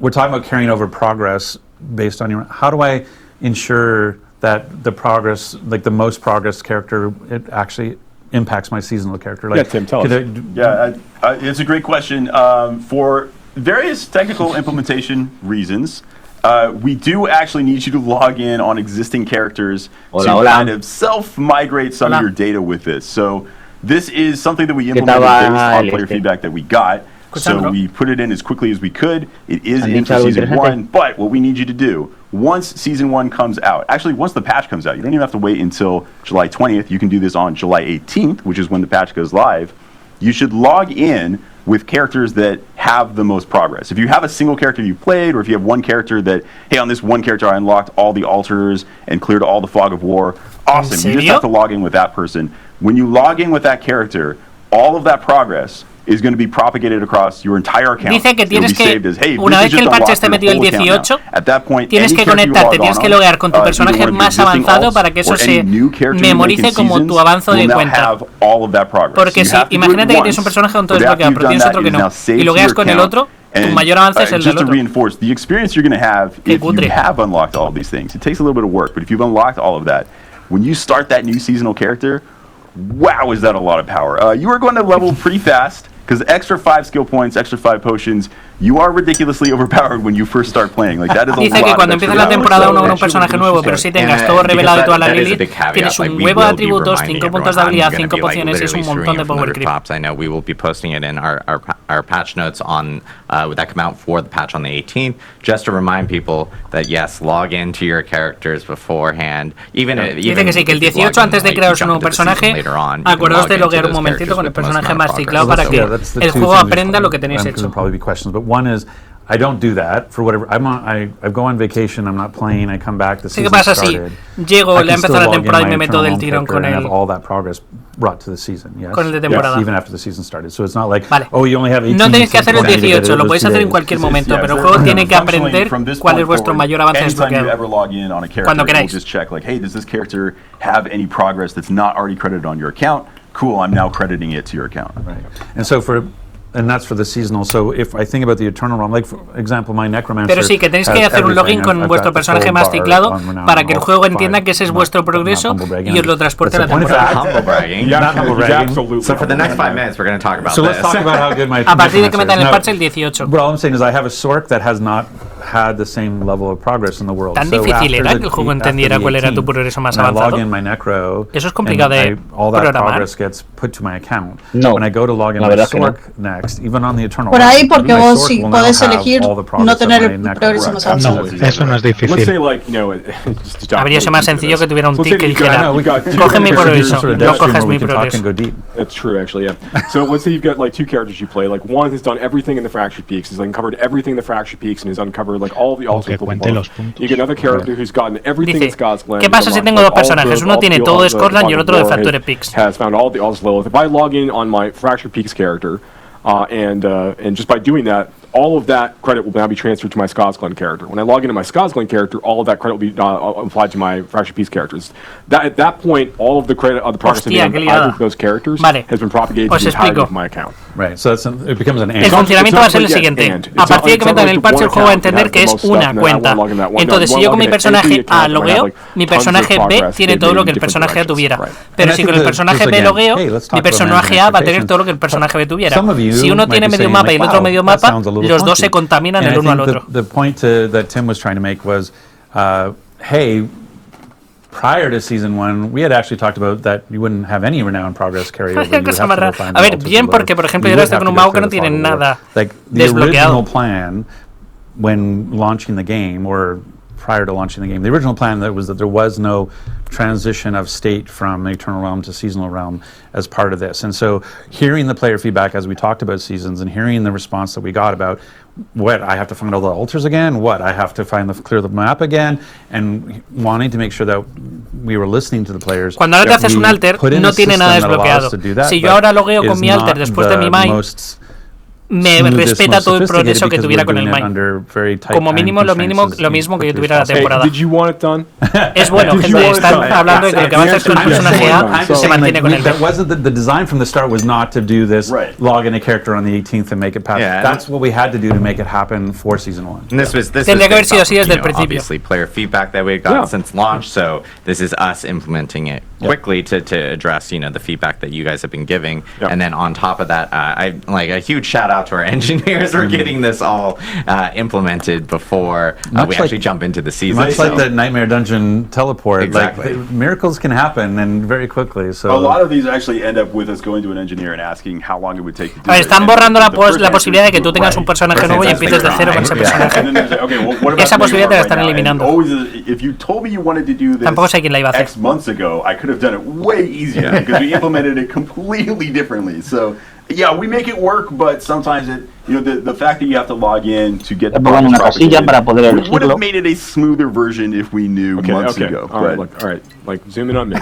We're talking about carrying over progress based on your. How do I ensure that the progress, like the most progress character, it actually impacts my seasonal character? Like, Tim, tell us. It's a great question. For various technical implementation reasons, we do actually need you to log in on existing characters to kind of self-migrate some of your data with this. So this is something that we implemented based on player feedback that we got. So we put it in as quickly as we could. It is in for Season 1, but what we need you to do, once Season 1 comes out, actually once the patch comes out, you don't even have to wait until July 20th. You can do this on July 18th, which is when the patch goes live. You should log in with characters that have the most progress. If you have a single character you played, or if you have one character that, hey, on this one character I unlocked all the altars and cleared all the fog of war, awesome. You just have to log in with that person. When you log in with that character, all of that progress is going to be propagated across your entire account. Dice que tienes que, hey, una vez que el parche esté metido el 18, tienes que conectarte, tienes que loguear con tu personaje más avanzado para que eso se memorice como tu avanzo de cuenta. Porque si, imagínate que tienes un personaje con todo desbloqueado, pero tienes otro que no, y logueas con el otro, tu mayor avance es el del Just to otro. reinforce the experience you're going to have if you have unlocked all of these things. It takes a little bit of work, but if you've unlocked all of that, when you start that new seasonal character, wow, is that a lot of power. You are going to level pretty fast, because extra 5 skill points, extra 5 potions, you are ridiculously overpowered when you first start playing. Like, that is a Dice lot que of cuando extra empiezas la power. temporada 1 con un personaje nuevo, pero si tengas todo revelado y toda la Lilith, tienes un huevo de atributos, 5 puntos de habilidad, 5 pociones y es un montón de power creep. I know we will be posting it in our patch notes on that come out for the patch on the 18th, just to remind people that yes, log into your characters beforehand. Dice que sí, que el 18 antes de crearos un nuevo personaje, acordaos de loguear un momentito con el personaje más ciclado para que el juego aprenda lo que tenéis hecho. Probably be questions, but one is, I don't do that for whatever. I go on vacation. I'm not playing. I come back. The season started. Llego, le empezó la temporada y me meto del tirón con el. el. All that progress brought to the season. Yes. Con el de temporada. Yes, even after the season started. So it's not like, oh, you only have 18. No tenéis que hacer el 18, lo podéis hacer en cualquier momento, pero el juego tiene que aprender cuál es vuestro mayor avance desbloqueado. Cuando queráis. Just check, like, hey, does this character have any progress that's not already credited on your account? cool, I'm now crediting it to your account. Right. And that's for the seasonal. So if I think about the Eternal Realm, like for example, my Necromancer. Pero sí, que tenéis que hacer un login con vuestro personaje más ciclado para que el juego entienda que ese es vuestro progreso y os lo transporte a la temporada. Humble bragging. Not humble bragging. So for the next 5 minutes, we're going to talk about so this. let's talk about how good my A partir de que Necromancer metan el is. parche el 18. But all I'm saying is I have a Sork that has not had the same level of progress in the world. Tan difícil era que el juego entendiera cuál era tu progreso más avanzado. Eso es complicado de all that programar. progress gets put to my account. No, When I go to log in la my verdad que no. Sork next, even on the Eternal Por ahí, Realm, porque my vos Sork sí will now podés have elegir all the progress no of tener my el progreso más avanzado. No, eso no es Let's difícil. say, like, just to Habría sido más sencillo que tuviera un Let's tick say que you've got- dijera, we got two coge mi characters progreso, sort of no dev stream coges where we mi can talk and progreso. go deep. That's true, actually, yeah. So let's say you've got like two characters you play. Like one has done everything in the Fractured Peaks, has uncovered everything in the Fractured Peaks, and has uncovered like all the alternate cuente los puntos. You get another character who's gotten everything in Dice, Scott's Glen. ¿qué pasa si tengo dos personajes? Uno tiene todo de Scotland y el otro de Fractured Peaks. Has found all the Aldous Lilith. If I log in on my Fractured Peaks character, and just by doing that, all of that credit will now be transferred to my Scott's Glen character. When I log into my Scott's Glen character, all of that credit will be applied to my Fractured Peaks characters. At that point, all of the credit of the progress Hostia, of qué either liada. of those characters Vale. has been propagated Os to the entirety explico. of my account. Right, so it becomes an El and. funcionamiento va a ser el It's not siguiente. and. A partir de que metan el parche, el juego va a entender It's que es not una like cuenta. one login that one. Entonces, No, si yo con mi one login personaje at A every logueo, account, mi tons of personaje B progress, tiene they todo may lo be que el different personaje A directions. tuviera. Right. Pero And si I con think el personaje just B again, logueo, hey, let's mi talk about personaje A va a tener expectations. todo lo que el personaje B tuviera. Some of you Si uno might tiene be medio saying, mapa y like, el otro wow, medio that mapa, sounds a little los dos funky. se contaminan And el I uno al think otro. the point that Tim was trying to make was, hey, prior to season 1, we had actually talked about that you wouldn't have any renown progress carry over. You would Cosa have más to go rara. find A the ver, altars bien below. porque, por ejemplo, You yo ahora would estoy have con un to go mago que no clear tiene the fog of war. nada Like, the desbloqueado. original plan when launching the game, or prior to launching the game, the original plan was that there was no transition of state from Eternal Realm to Seasonal Realm as part of this. And so hearing the player feedback as we talked about seasons and hearing the response that we got about what, I have to find all the altars again, what, I have to clear the map again, and wanting to make sure that we were listening to the players. Cuando ahora te haces un alter, no tiene nada desbloqueado. Si yo ahora logueo con mi alter después de mi Mai, me respeta todo el progreso que tuviera con el Mai. Como mínimo, lo mismo que yo tuviera la temporada. Es bueno, gente, están hablando de que lo que va a hacer con el personaje A se mantiene con el B. That wasn't the design from the start was not to do this, log in a character on the 18th and make it pass. Yeah, That's what we had to do to make it happen for season 1. And this Tendría que haber sido así desde el principio. Obviously, player feedback that we've gotten since launch, so this is us implementing it quickly to address, the feedback that you guys have been giving. And then on top of that, I like a huge shout out to our engineers for getting this all implemented before we actually jump into the season. Much like the Nightmare Dungeon teleport, Exactly. like miracles can happen and very quickly. So a lot of these actually end up with us going to an engineer and asking how long it would take to do A ver, it. están borrando la posibilidad de que tú tengas un personaje nuevo y empieces de cero con ese personaje. And then there's like, okay, well, what about Esa posibilidad te la right están now? And eliminando. always, if you told me you wanted to do this Tampoco sé quién la iba a hacer. X months ago, I could have done it way easier because we implemented it completely differently. So, yeah, we make it work, but sometimes the fact that you have to log in to get the pongan una casilla para poder we would elegirlo. have made it a smoother version if we knew months ago. All right, like zoom in on me.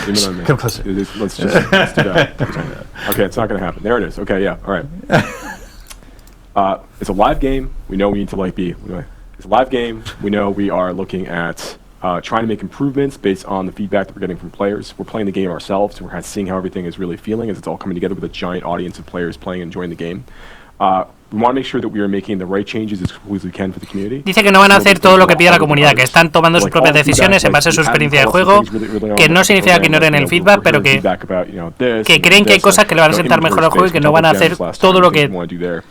Zoom in on me. Come closer. Let's do that. Okay, it's not going to happen. There it is. Okay, yeah, all right. It's a live game. We know we need to it's a live game. We know we are looking at trying to make improvements based on the feedback that we're getting from players. We're playing the game ourselves, and we're kind of seeing how everything is really feeling as it's all coming together with a giant audience of players playing and enjoying the game. We want to make sure that we are making the right changes as quickly as we can for the community. Dice que no van a hacer todo lo que pide la comunidad, que están tomando sus propias decisiones en base a su experiencia de juego, que no significa que ignoren el feedback, pero que creen que hay cosas que le van a sentar mejor al juego y que no van a hacer todo lo que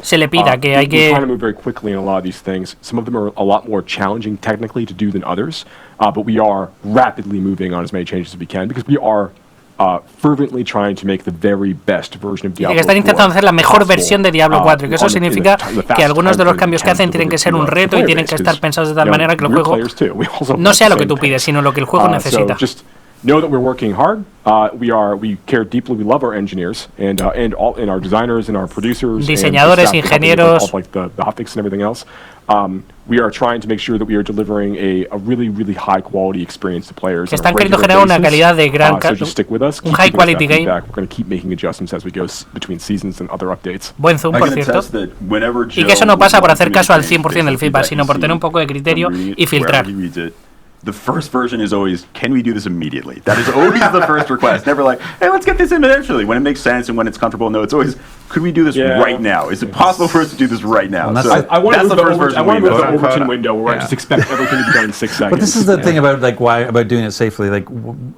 se le pida, que hay que... We're trying to move very quickly in a lot of these things. Some of them are a lot more challenging technically to do than others, but we are rapidly moving on as many changes as we can because we are fervently trying to make the very best version of Diablo 4. Que están intentando hacer la mejor versión de Diablo 4 y que eso significa que algunos de los cambios que hacen tienen que ser un reto y tienen que estar pensados de tal manera que el juego no sea lo que tú pides, sino lo que el juego necesita. Know that we're working hard. We care deeply. We love our engineers and our designers and our producers, diseñadores, and ingenieros, like the optics and everything else. We are trying to make sure that we are delivering a really, really high quality experience to players. Que están queriendo generar una calidad de gran so just stick with us. Un high quality game. We're going to keep making adjustments as we go between seasons and other updates. Buen zoom, por cierto. Y que eso no pasa por hacer caso al 100% del feedback, sino por tener un poco de criterio y filtrar. the first version is always, can we do this immediately? That is always the first request. Never like, hey, let's get this in eventually when it makes sense and when it's comfortable. No, it's always, could we do this right now? Is it possible for us to do this right now? Well, so I want to move the first version. I want to move the quote, Overton window where I just expect everything to be done in 6 seconds. But this is the thing about about doing it safely. Like,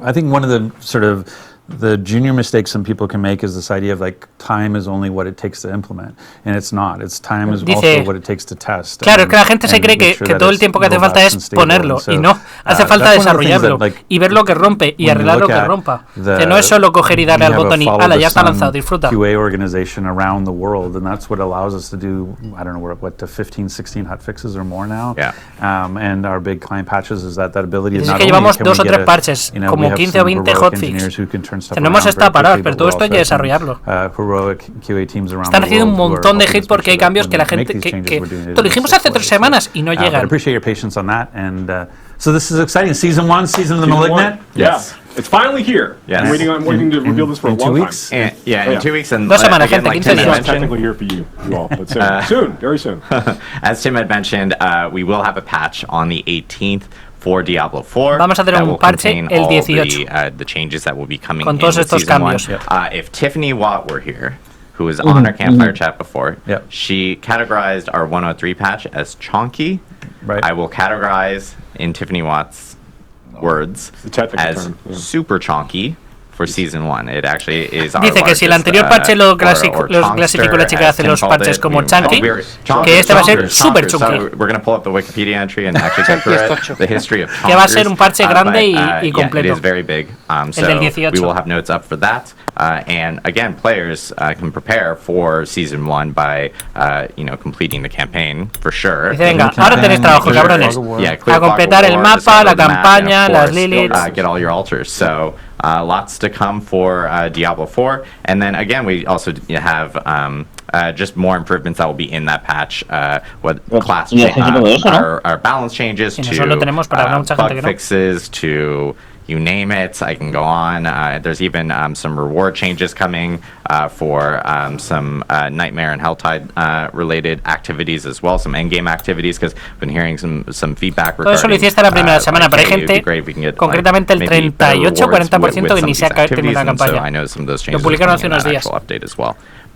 I think one of the sort of the junior mistake some people can make is this idea of like time is only what it takes to implement, and it's not. It's time is also what it takes to test. Claro, es que la gente se cree que todo el tiempo que hace falta es ponerlo, y no, hace falta desarrollarlo y ver lo que rompe y arreglar lo que rompa. Que no es solo coger y darle al botón y ala, ya está lanzado, disfruta. QA organization around the world, and that's what allows us to do, I don't know, we're what, to 15, 16 hotfixes or more now. Yeah. And our big client patches is that ability is not only llevamos 2 o 3 parches, como 15 o 20 hotfixes. No hemos estado parados, pero todo esto hay que desarrollarlo. Están haciendo un montón de hits porque hay cambios que la gente que lo dijimos hace 3 semanas y no llegan. Appreciate your patience on that, and so this is exciting. Season 1, Season of the Malignant. Yes. It's finally here. Yes. I'm waiting to reveal this for a long time. In 2 weeks. And 2 semanas, gente, 15 días. It's not technically here for you all, but soon, very soon. As Tim had mentioned, we will have a patch on the 18th. For Diablo 4, vamos a hacer un parche el 18 the changes that will be coming con todos estos cambios. If Tiffany Watt were here, who was on our CampFire chat before, she categorized our 103 patch as chonky. Right. I will categorize in Tiffany Watt's words as super chonky. For Season 1, it actually is our Dice que si el anterior parche lo clasificó la chica hace los parches como chunky, que este va a ser super chunky. We're going to pull up the Wikipedia entry and actually get through the history of chonkers. Que va a ser un parche grande y completo. It is very big. So we will have notes up for that. And again, players can prepare for Season 1 by completing the campaign for sure. Dice, venga, ahora tenéis trabajo, cabrones. A completar el mapa, la campaña, las Liliths. Get all your altars. So lots to come for Diablo 4. And then again, we also have just more improvements that will be in that patch. Class our balance changes to bug fixes to you name it. I can go on. There's even some reward changes coming for some Nightmare and Helltide related activities as well, some endgame activities, because I've been hearing some feedback regarding. Todo eso lo hiciste la primera semana, pero hay gente, concretamente el 38-40% que ni se ha terminado la campaña. Lo publicaron hace unos días.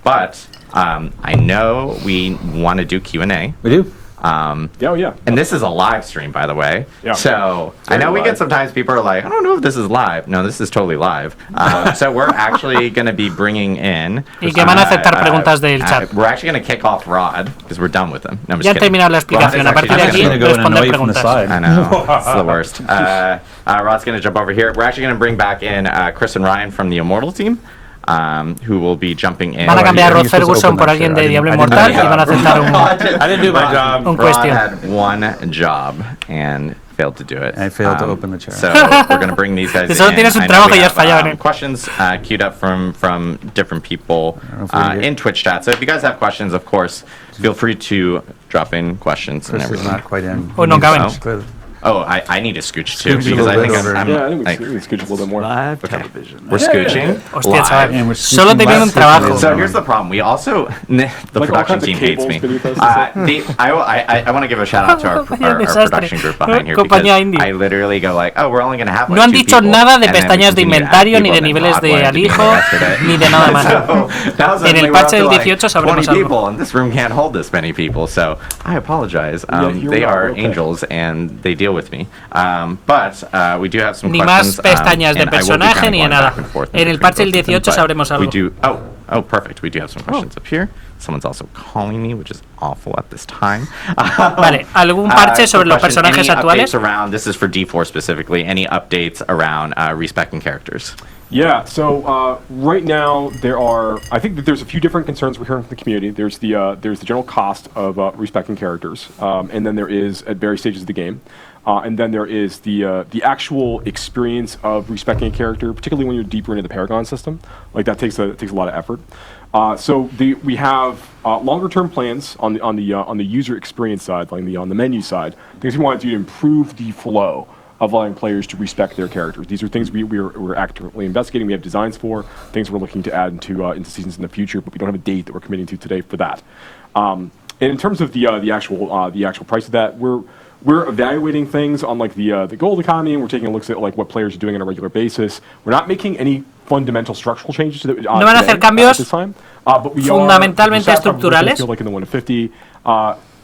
But I know we want to do Q&A. We do. And this is a live stream, by the way. Yeah. So I know we get sometimes people are like, I don't know if this is live. No, this is totally live. So we're actually going to be bringing in. Y que van a aceptar preguntas del chat. We're actually going to kick off Rod because we're done with him. No, I'm just ya han terminado la explicación. A partir de aquí responder preguntas. I know, it's the worst. Rod's going to jump over here. We're actually going to bring back in Chris and Ryan from the Immortal team. Who will be jumping in. Van a cambiar a Rod Ferguson por alguien de Diablo Inmortal y van a aceptar un question. Rod had one job and failed to do it. I failed to open the chair. So we're going to bring these guys in. Solo tienes un trabajo y has fallado. Questions queued up from different people in Twitch chat. So if you guys have questions, of course, feel free to drop in questions and everything. Not quite in. Oh, no caben. Oh, I need to scooch too because I think I'm I think we scooch a little bit more. Live television. We're scooching. Hostia, chaval. Solo tenían un trabajo. So here's the problem. We also the production team hates me. I want to give a shout out to our production group behind here because I literally go like, oh, we're only going to have like no han dicho nada de pestañas de inventario ni de niveles de alijo ni de nada más. En el patch del 18 sabremos algo. And this room can't hold this many people, so I apologize. They are angels and they deal with me. But we do have some ni questions. Más pestañas de personaje ni de nada. En el patch del 18 sabremos algo. Oh, perfect. We do have some questions up here. Someone's also calling me, which is awful at this time. Vale, ¿algún parche sobre los personajes actuales? This is for D4 specifically. Any updates around respecting characters? Yeah, so right now I think that there's a few different concerns we're hearing from the community. There's the general cost of respecting characters, and then there is at various stages of the game. And then there is the actual experience of respecting a character, particularly when you're deeper into the Paragon system. Like that takes a lot of effort. So we have longer-term plans on the user experience side, like on the menu side, things we want to do to improve the flow of allowing players to respect their characters. These are things we're actively investigating. We have designs for things we're looking to add into seasons in the future, but we don't have a date that we're committing to today for that. And in terms of the actual price of that, we're evaluating things on like the gold economy, and we're taking a look at like what players are doing on a regular basis. We're not making any fundamental structural changes to the no van a hacer cambios but we fundamentalmente estructurales. Like in the 150.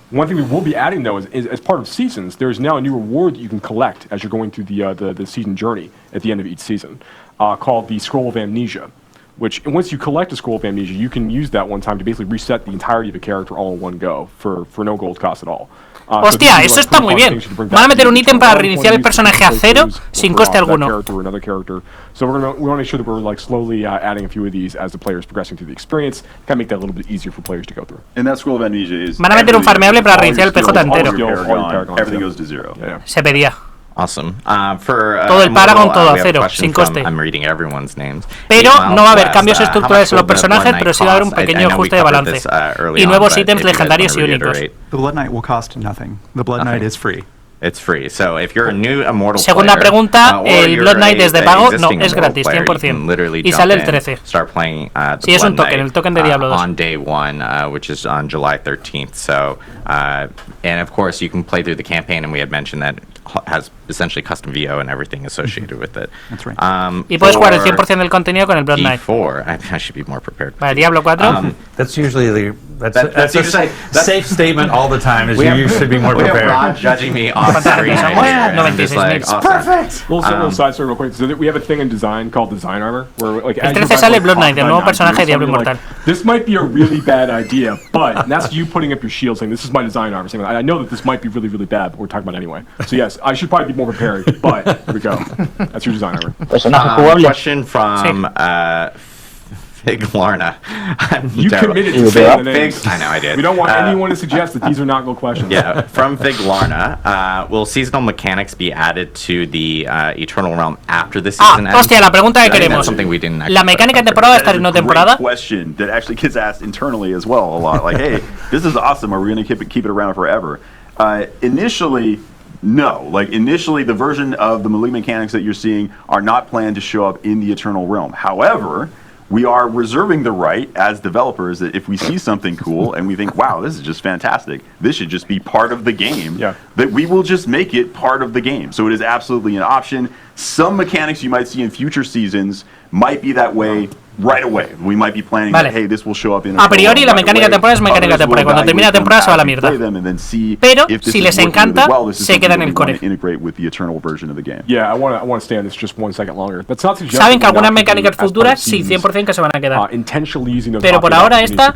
One thing we will be adding though is as part of seasons, there's now a new reward that you can collect as you're going through the season journey at the end of each season, called the Scroll of Amnesia. Which, and once you collect a Scroll of Amnesia, you can use that one time to basically reset the entirety of a character all in one go for no gold cost at all. Hostia, eso está muy bien. Van a meter un ítem para reiniciar el personaje a cero sin coste alguno. So we want to make sure that we're like slowly adding a few of these as the player is progressing through the experience. Kind of make that a little bit easier for players to go through. And that Scroll of Amnesia is. Van a meter un farmeable para reiniciar el PJ entero. Everything goes to zero. Se pedía. Awesome. For todo el Paragon, todo a cero, sin coste. I'm reading everyone's names. Pero no va a haber cambios estructurales en los personajes, pero sí va a haber un pequeño ajuste de balance. Y nuevos ítems legendarios y únicos. The Blood Knight will cost nothing. The Blood Knight is free. It's free. So if you're a new Immortal Segunda player, pregunta, el Blood Knight es de pago, no, es gratis, 100%. Y sale el 13. Start playing sí, es un token, el token de Diablo 2. On day one, which is on July 13th. So, and of course, you can play through the campaign, and we had mentioned that has essentially custom VO and everything associated with it. That's right. Y puedes jugar el 100% del contenido con el Blood Knight. I should be more prepared. Vale, Diablo 4. That's usually that's a safe statement all the time. Is you should be more prepared. We have Rod judging me off screen. Perfect. Little side story real quick. So we have a thing in design called Design Armor, where like el 13 sale Blood Knight, el nuevo personaje de Diablo Inmortal. This might be a really bad idea, but and that's you putting up your shield saying this is my Design Armor. Saying I know that this might be really really bad, but we're talking about it anyway. So yes, I should probably be more prepared, but here we go. That's your Design Armor. Question from Fig Larna. You committed to saying the names. I know I did. We don't want anyone to suggest that these are not good questions. Yeah, from Fig Larna. Will seasonal mechanics be added to the Eternal Realm after the season ends? Hostia, la pregunta que queremos. La mecánica de temporada está en no temporada. Question that actually gets asked internally as well a lot. Like, hey, this is awesome. Are we going to keep it around forever? Initially, no. Like, initially, the version of the Malignant mechanics that you're seeing are not planned to show up in the Eternal Realm. However, we are reserving the right as developers that if we see something cool and we think, wow, this is just fantastic, this should just be part of the game, that we will just make it part of the game. So it is absolutely an option. Some mechanics you might see in future seasons might be that way right away. We might be planning that, hey, this will show up in a priori la mecánica de temporada es mecánica de temporada. Cuando termina la temporada se va a la mierda. Pero si les encanta, se queda en el core. Yeah, I want to stay on this just 1 second longer. That's not suggesting. Saben que algunas mecánicas futuras sí, 100% que se van a quedar. Pero por ahora esta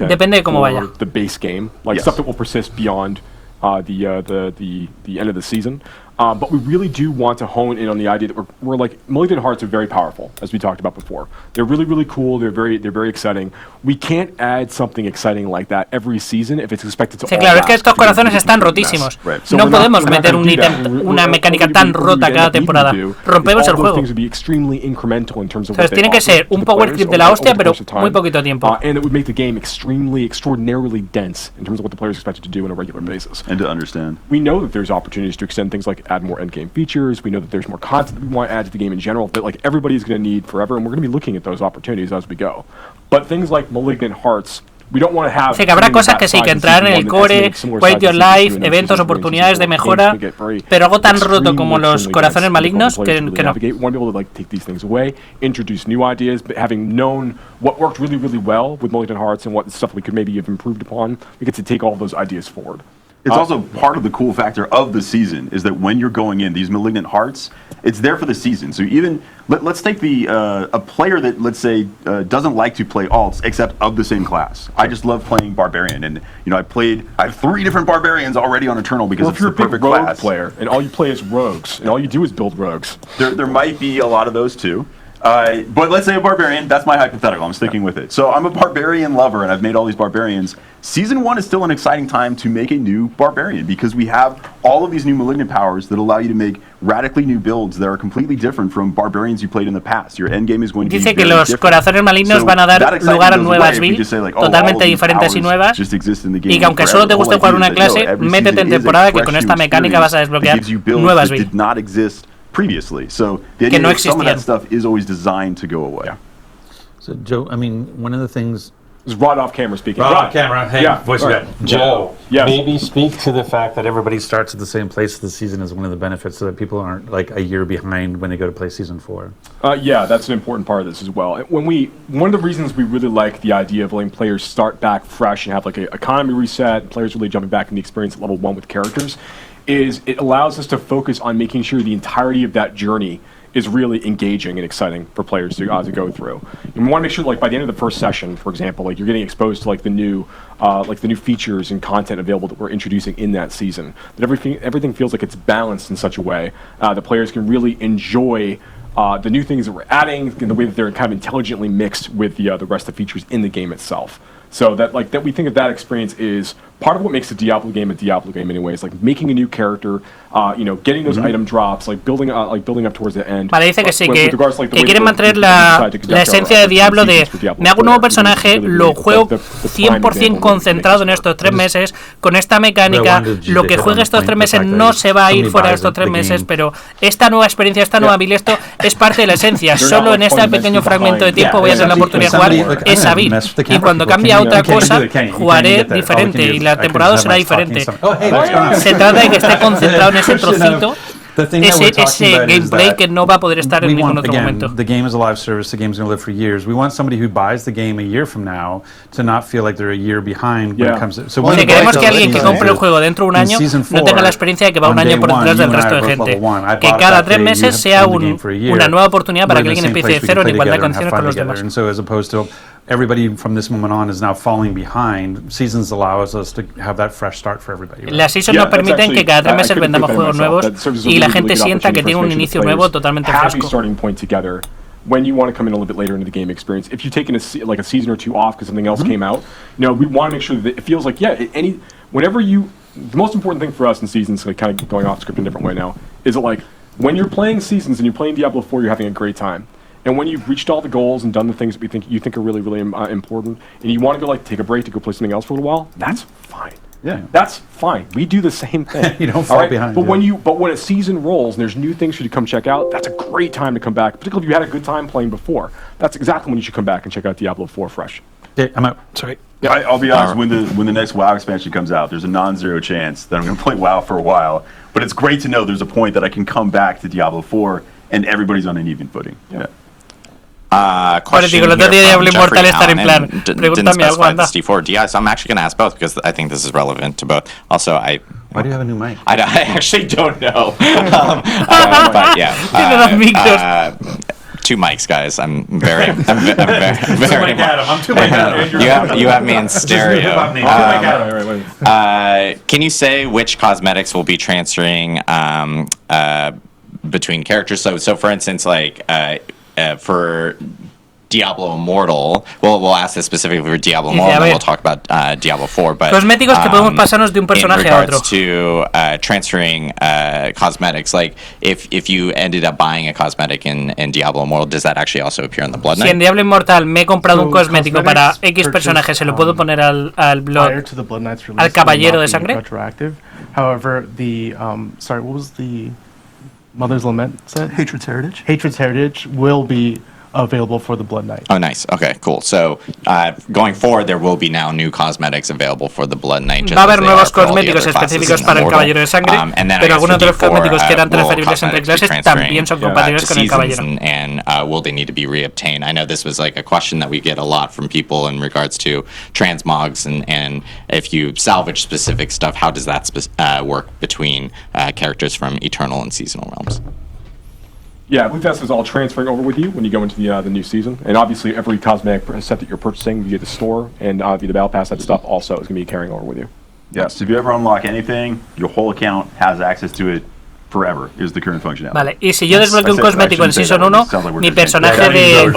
depende de cómo vaya. The base game, like stuff that will persist beyond the end of the season. But we really do want to hone in on the idea that we're like, Malignant Hearts are very powerful, as we talked about before. They're really, really cool. They're very exciting. We can't add something exciting like that every season if it's expected to. Sí, claro, es que estos corazones están rotísimos. No podemos meter un ítem, una mecánica tan rota cada temporada. Rompemos el juego. Entonces tiene que ser un power creep de la hostia, pero muy poquito tiempo. And it would make the game extraordinarily dense in terms of what the players expected to do on a regular basis. And to understand. We know that there's opportunities to extend things like add more endgame features. We know that there's more content that we want to add to the game in general that like everybody's going to need forever, and we're going to be looking at those opportunities as we go. But things like Malignant Hearts, we don't want to have. Sí, que habrá cosas que sí, que entrar en el core, quality of life, eventos, oportunidades de mejora, pero algo tan roto como los corazones malignos que no. We want to be able to like take these things away, introduce new ideas, but having known what worked really, really well with Malignant Hearts and what stuff we could maybe have improved upon, we get to take all those ideas forward. It's also part of the cool factor of the season is that when you're going in, these Malignant Hearts, it's there for the season. So even, let's take a player that, let's say, doesn't like to play alts except of the same class. I just love playing Barbarian. And, you know, I have 3 different Barbarians already on Eternal because it's the perfect class. If you're a big rogue player and all you play is rogues and all you do is build rogues. There might be a lot of those too. But let's say a Barbarian, that's my hypothetical, I'm sticking with it. So I'm a Barbarian lover and I've made all these Barbarians. Season 1 is still an exciting time to make a new Barbarian because we have all of these new Malignant powers that allow you to make radically new builds that are completely different from Barbarians you played in the past. Your endgame is going to be Dice que los corazones malignos van a dar lugar a nuevas builds, totalmente diferentes y nuevas, y que aunque solo te guste jugar una clase, métete en temporada que con esta mecánica vas a desbloquear nuevas builds. Previously, so the idea is some of that stuff is always designed to go away. So Joe, I mean, one of the things This is Rod off camera speaking. Rod off camera. Hey, voice right. Joe, yes. maybe speak to the fact that everybody starts at the same place of the season is one of the benefits, so that people aren't like a year behind when they go to play season 4. Yeah, that's an important part of this as well. One of the reasons we really like the idea of letting players start back fresh and have like an economy reset, players really jumping back in the experience at level 1 with characters, is it allows us to focus on making sure the entirety of that journey is really engaging and exciting for players to go through. And we want to make sure, like by the end of the first session, for example, like you're getting exposed to like the new features and content available that we're introducing in that season. That everything feels like it's balanced in such a way that players can really enjoy the new things that we're adding, and the way that they're kind of intelligently mixed with the rest of the features in the game itself. So that we think that experience is part of what makes a Diablo game anyways, like making a new character, getting those item drops, building up towards the end. Vale, dice que sí, que quieren mantener la esencia de Diablo de me hago un nuevo personaje, lo juego 100% concentrado en estos 3 meses, con esta mecánica, lo que juegue estos 3 meses no se va a ir fuera de estos 3 meses, pero esta nueva experiencia, esta nueva build, esto es parte de la esencia. Solo en este pequeño fragmento de tiempo voy a tener la oportunidad de jugar esa build, y cuando cambie a otra cosa, jugaré diferente y la temporada será diferente. Se trata de que esté concentrado en ese trocito, ese gameplay que no va a poder estar en ningún otro momento. The game is a live service, the game's going to live for years. We want somebody who buys the game a year from now to not feel like they're a year behind when it comes to... queremos que alguien que compre el juego dentro de un año no tenga la experiencia de que va un año por detrás del resto de gente. Que cada 3 meses sea una nueva oportunidad para que alguien empiece de cero en igualdad de condiciones con los demás. Everybody from this moment on is now falling behind. Seasons allows us to have that fresh start for everybody. Right? Las seasons nos permiten que cada 3 meses vendamos juegos nuevos y la gente sienta que tiene un inicio nuevo totalmente fresco. When you want to come in a little bit later into the game experience, if you've taken a season or 2 off because something else came out, we want to make sure that it feels like the most important thing for us in seasons, like kind of going off script in a different way now, is that like when you're playing seasons and you're playing Diablo 4, you're having a great time. And when you've reached all the goals and done the things that you think are really, really important, and you want to go take a break to go play something else for a little while, that's fine. Yeah, that's fine. We do the same thing. You don't fall behind. But when a season rolls and there's new things for you to come check out, that's a great time to come back. Particularly if you had a good time playing before, that's exactly when you should come back and check out Diablo 4 fresh. Okay, I'm out. Sorry. Yeah, I'll be honest. When the next WoW expansion comes out, there's a non-zero chance that I'm going to play WoW for a while. But it's great to know there's a point that I can come back to Diablo 4 and everybody's on an even footing. Yeah. Question here from Jeffrey Allen, and didn't specify the D4. So I'm actually going to ask both because I think this is relevant to both. Also, why do you have a new mic? I actually don't know. But yeah. 2 mics, guys. I'm very. I'm too mic Adam. You have me in stereo. Can you say which cosmetics will be transferring between characters? So for instance, for Diablo Immortal, we'll ask this specifically for Diablo Immortal, and then we'll talk about Diablo 4. But cosméticos que podemos pasarnos de un personaje a otro. In regards to transferring cosmetics, like if you ended up buying a cosmetic in Diablo Immortal, does that actually also appear in the Blood Knight? Si en Diablo Inmortal me he comprado un cosmético para X personaje, se lo puedo poner al caballero de sangre. However, what was the Mother's Lament set? Hatred's Heritage. Hatred's Heritage will be available for the Blood Knight. Oh, nice. Okay, cool. So, going forward, there will be now new cosmetics available for the Blood Knight. Va a haber nuevos cosméticos específicos para el Caballero de Sangre, pero algunos de los cosméticos que eran transferibles entre clases también son compatibles con el Caballero. And will they need to be reobtained? I know this was like a question that we get a lot from people in regards to transmogs, and if you salvage specific stuff, how does that work between characters from Eternal and Seasonal Realms? Yeah, I believe that's all transferring over with you when you go into the new season. And obviously, every cosmetic set that you're purchasing via the store and via the Battle Pass, that stuff also is going to be carrying over with you. Yes, if you ever unlock anything, your whole account has access to it forever, is the current functionality. Vale, y si yo desbloqueo un cosmético en Season 1, mi personaje de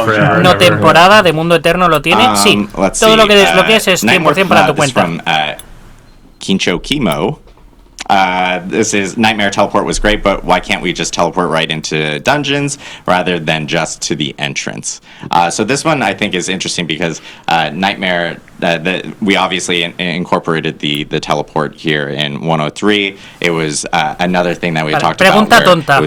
no temporada, de mundo eterno, lo tiene. Sí, todo lo que desbloquees es 100% para tu cuenta. Kincho Kimo. This is Nightmare Teleport was great, but why can't we just teleport right into dungeons rather than just to the entrance? So this one I think is interesting because Nightmare we obviously incorporated the teleport here in 103. It was another thing that we talked about. Pregunta tonta.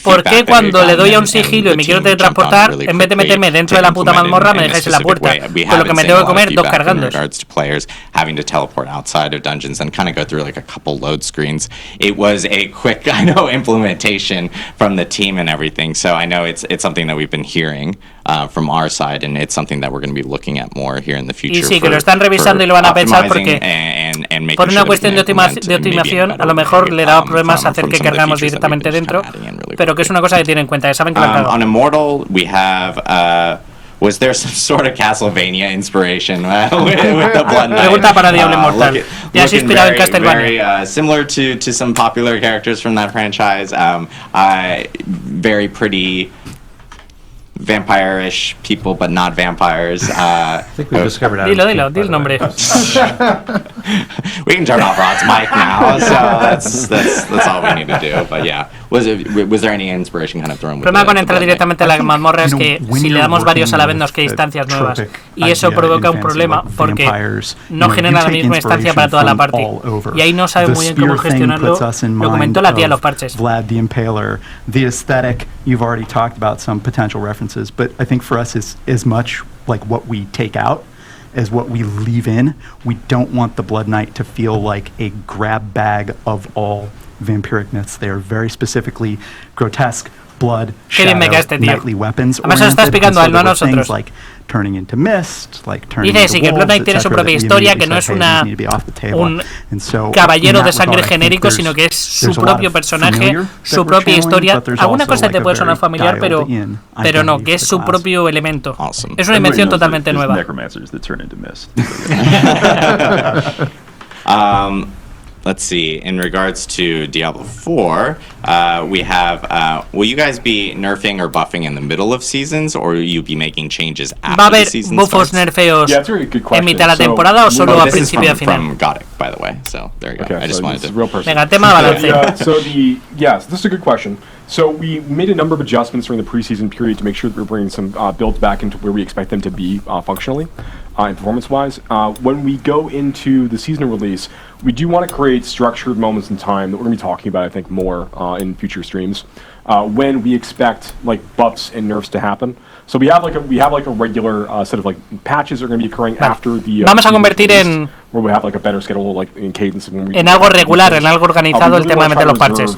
¿Por qué cuando le doy a un sigilo y me quiero teletransportar, en vez de meterme dentro de la puta mazmorra, me dejáis en la puerta? Con lo que me tengo que comer 2 cargandos. Having to teleport outside of dungeons and kind of go through like a couple load screens. It was a quick, implementation from the team and everything. So I know it's something that we've been hearing from our side, and it's something that we're going to be looking at more here in the future. Y sí, que lo están revisando y lo van a pensar porque por una cuestión de optimización a lo mejor le daba problemas hacer que cargamos directamente dentro, pero que es una cosa que tienen en cuenta, que saben que lo han cagado. On Immortal, we have was there some sort of Castlevania inspiration with the Blood Knight? Pregunta para Diablo Inmortal. Ya se inspirado en Castlevania. Very similar to some popular characters from that franchise. Very pretty vampire-ish people, but not vampires. I think we discovered Adam. Dilo el nombre. We can turn off Rod's mic now, so that's all we need to do. But yeah, was there any inspiration kind of thrown? El problema con entrar directamente a la mazmorra es que si le damos varios a la vez nos queda instancias nuevas y eso provoca un problema porque no genera la misma instancia para toda la party y ahí no sabe muy bien cómo gestionarlo. Lo comentó la tía en los parches. Vlad the Impaler, the aesthetic. You've already talked about some potential references, but I think for us is as much like what we take out as what we leave in. We don't want the Blood Knight to feel like a grab bag of all vampiric myths. They are very specifically grotesque, blood, shadow, nightly weapons. Además se lo está explicando a él, no a nosotros. Like turning into mist, like turning dice into sí, que Blood Knight tiene su propia historia, que no es un caballero de sangre genérico, sino que es su propio personaje, su propia historia. Alguna cosa te puede sonar familiar, pero no, que es su propio elemento. Es una invención totalmente nueva. Let's see. In regards to Diablo 4, we have. Will you guys be nerfing or buffing in the middle of seasons, or will you be making changes after the season starts? ¿Va a haber bufos nerfeos en mitad de la temporada o solo a principio y final? From Godic, by the way. So there you go. I just wanted to. Venga, tema balance. Yes, this is a good question. So we made a number of adjustments during the preseason period to make sure that we're bringing some builds back into where we expect them to be functionally and performance-wise. When we go into the seasonal release, we do want to create structured moments in time that we're going to be talking about, I think, more in future streams, when we expect like buffs and nerfs to happen. So we have like a regular set of like patches that are going to be occurring after the. Vamos a convertir en where we have like a better schedule, like in cadence. En algo regular, en algo organizado, el tema de meter los parches.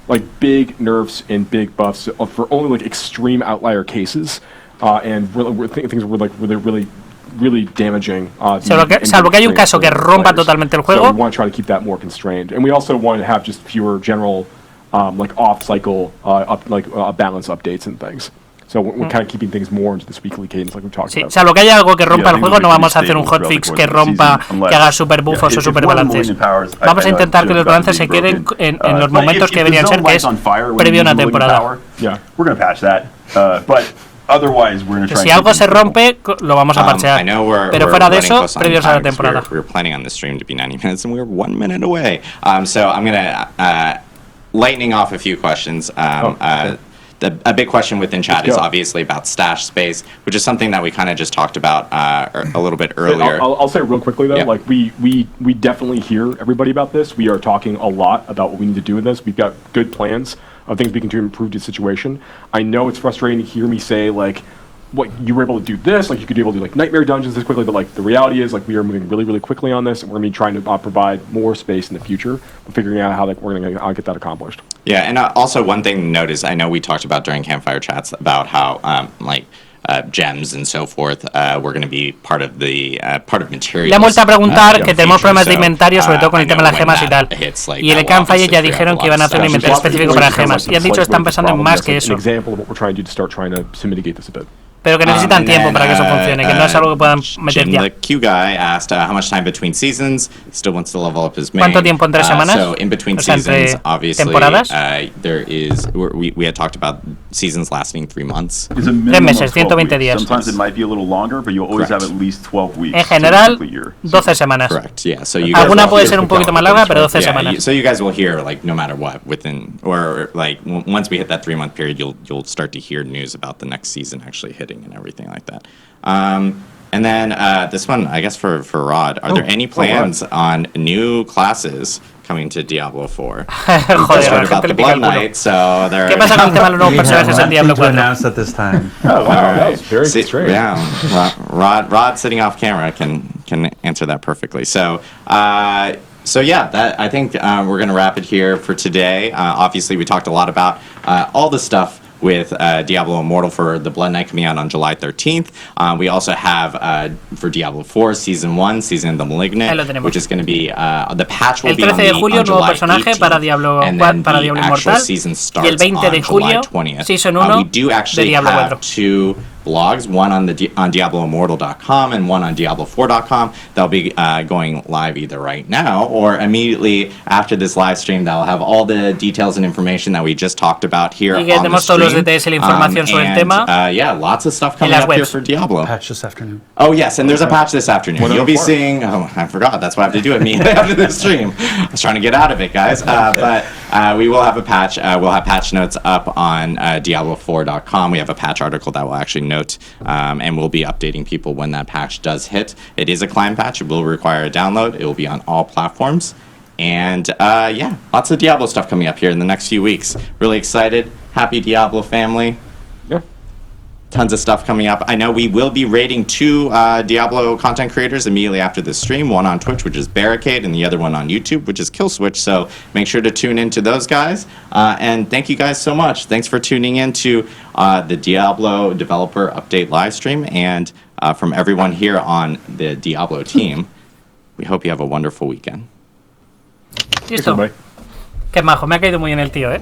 Like big nerfs and big buffs for only like extreme outlier cases, and things were like really damaging. Salvo que hay un caso que rompa totalmente el juego. So we want to try to keep that more constrained, and we also want to have just fewer general like off-cycle balance updates and things. So we're kind of keeping things more into this weekly cadence like we talked about. Salvo que haya algo que rompa el juego, no vamos a hacer un hotfix que rompa, que haga super buffos o super balances. Vamos a intentar que los balances se queden en los momentos que deberían ser, que es previo a una temporada. Si algo se rompe, lo vamos a parchear. Pero fuera de eso, previos a la temporada. We're planning on the stream to be 90 minutes, and we're 1 minute away. So I'm gonna lightning off a few questions. A big question within chat is obviously about stash space, which is something that we kind of just talked about a little bit earlier. I'll say real quickly though, like we definitely hear everybody about this. We are talking a lot about what we need to do with this. We've got good plans of things we can do to improve the situation. I know it's frustrating to hear me say like, what you were able to do this, like you could be able to do like nightmare dungeons this quickly, but like the reality is like we are moving really quickly on this, and we're gonna be trying to provide more space in the future, figuring out how like we're gonna get that accomplished. Yeah, and also one thing to note is I know we talked about during CampFire chats about how gems and so forth were going to be part of materials. Le han vuelto a preguntar que tenemos problemas de inventario, sobre todo con el tema de las gemas y tal. Y en el CampFire ya dijeron que iban a hacer un inventario específico para las gemas. Y han dicho que están pensando en más que eso. Pero que necesitan tiempo para que eso funcione, que no es algo que puedan meter ya. The Q guy asked how much time between seasons. Still wants to level up his main. ¿Cuánto tiempo entre semanas? So in between seasons, obviously, there is. We had talked about seasons lasting 3 months. 3 meses, 120 días. Sometimes it might be a little longer, but you'll always have at least 12 weeks. En general, 12 semanas. Correct. Yeah. So you alguna puede ser un poquito más larga, pero 12 semanas. So you guys will hear like no matter what within or like once we hit that 3-month period, you'll start to hear news about the next season actually hitting and everything like that. And then this one, I guess for Rod, are there any plans on new classes coming to Diablo 4? Joder, about the Blood Knight, so there. ¿Qué pasa con el tema de los nuevos personajes en Diablo to 4? announce at this time. Oh, wow, that was very strange. Yeah, Rod sitting off camera can answer that perfectly. So yeah, that I think we're going to wrap it here for today. Obviously, we talked a lot about all the stuff with Diablo Immortal for the Blood Knight coming out on July 13th. We also have for Diablo 4 Season 1, Season of the Malignant, which is going to be the patch will be on, julio, on July personaje 18th, para Diablo, and then para the Diablo actual Immortal, season y starts el 20 on de July julio, 20th. Season 1 We do actually de Diablo 4. have two blogs, one on DiabloImmortal.com and one on Diablo4.com. They'll be going live either right now or immediately after this live stream. That'll have all the details and information that we just talked about here on the todos los stream. detalles y la información sobre el tema. Yeah, lots of stuff coming up here for Diablo. Patch this afternoon. Oh yes, and there's a patch this afternoon. You'll be seeing. Oh, I forgot. That's why I have to do it immediately after the stream. I was trying to get out of it, guys. But we will have a patch. We'll have patch notes up on Diablo4.com. We have a patch article that will actually note, and we'll be updating people when that patch does hit. It is a client patch. It will require a download. It will be on all platforms. And yeah, lots of Diablo stuff coming up here in the next few weeks. Really excited. Happy Diablo family. Yeah. Tons of stuff coming up. I know we will be rating two Diablo content creators immediately after this stream. One on Twitch, which is Barricade, and the other one on YouTube, which is Killswitch. So make sure to tune into those guys. And thank you guys so much. Thanks for tuning in to the Diablo Developer Update live stream. And from everyone here on the Diablo team, we hope you have a wonderful weekend. Listo. Qué majo, me ha caído muy bien el tío, ¿eh?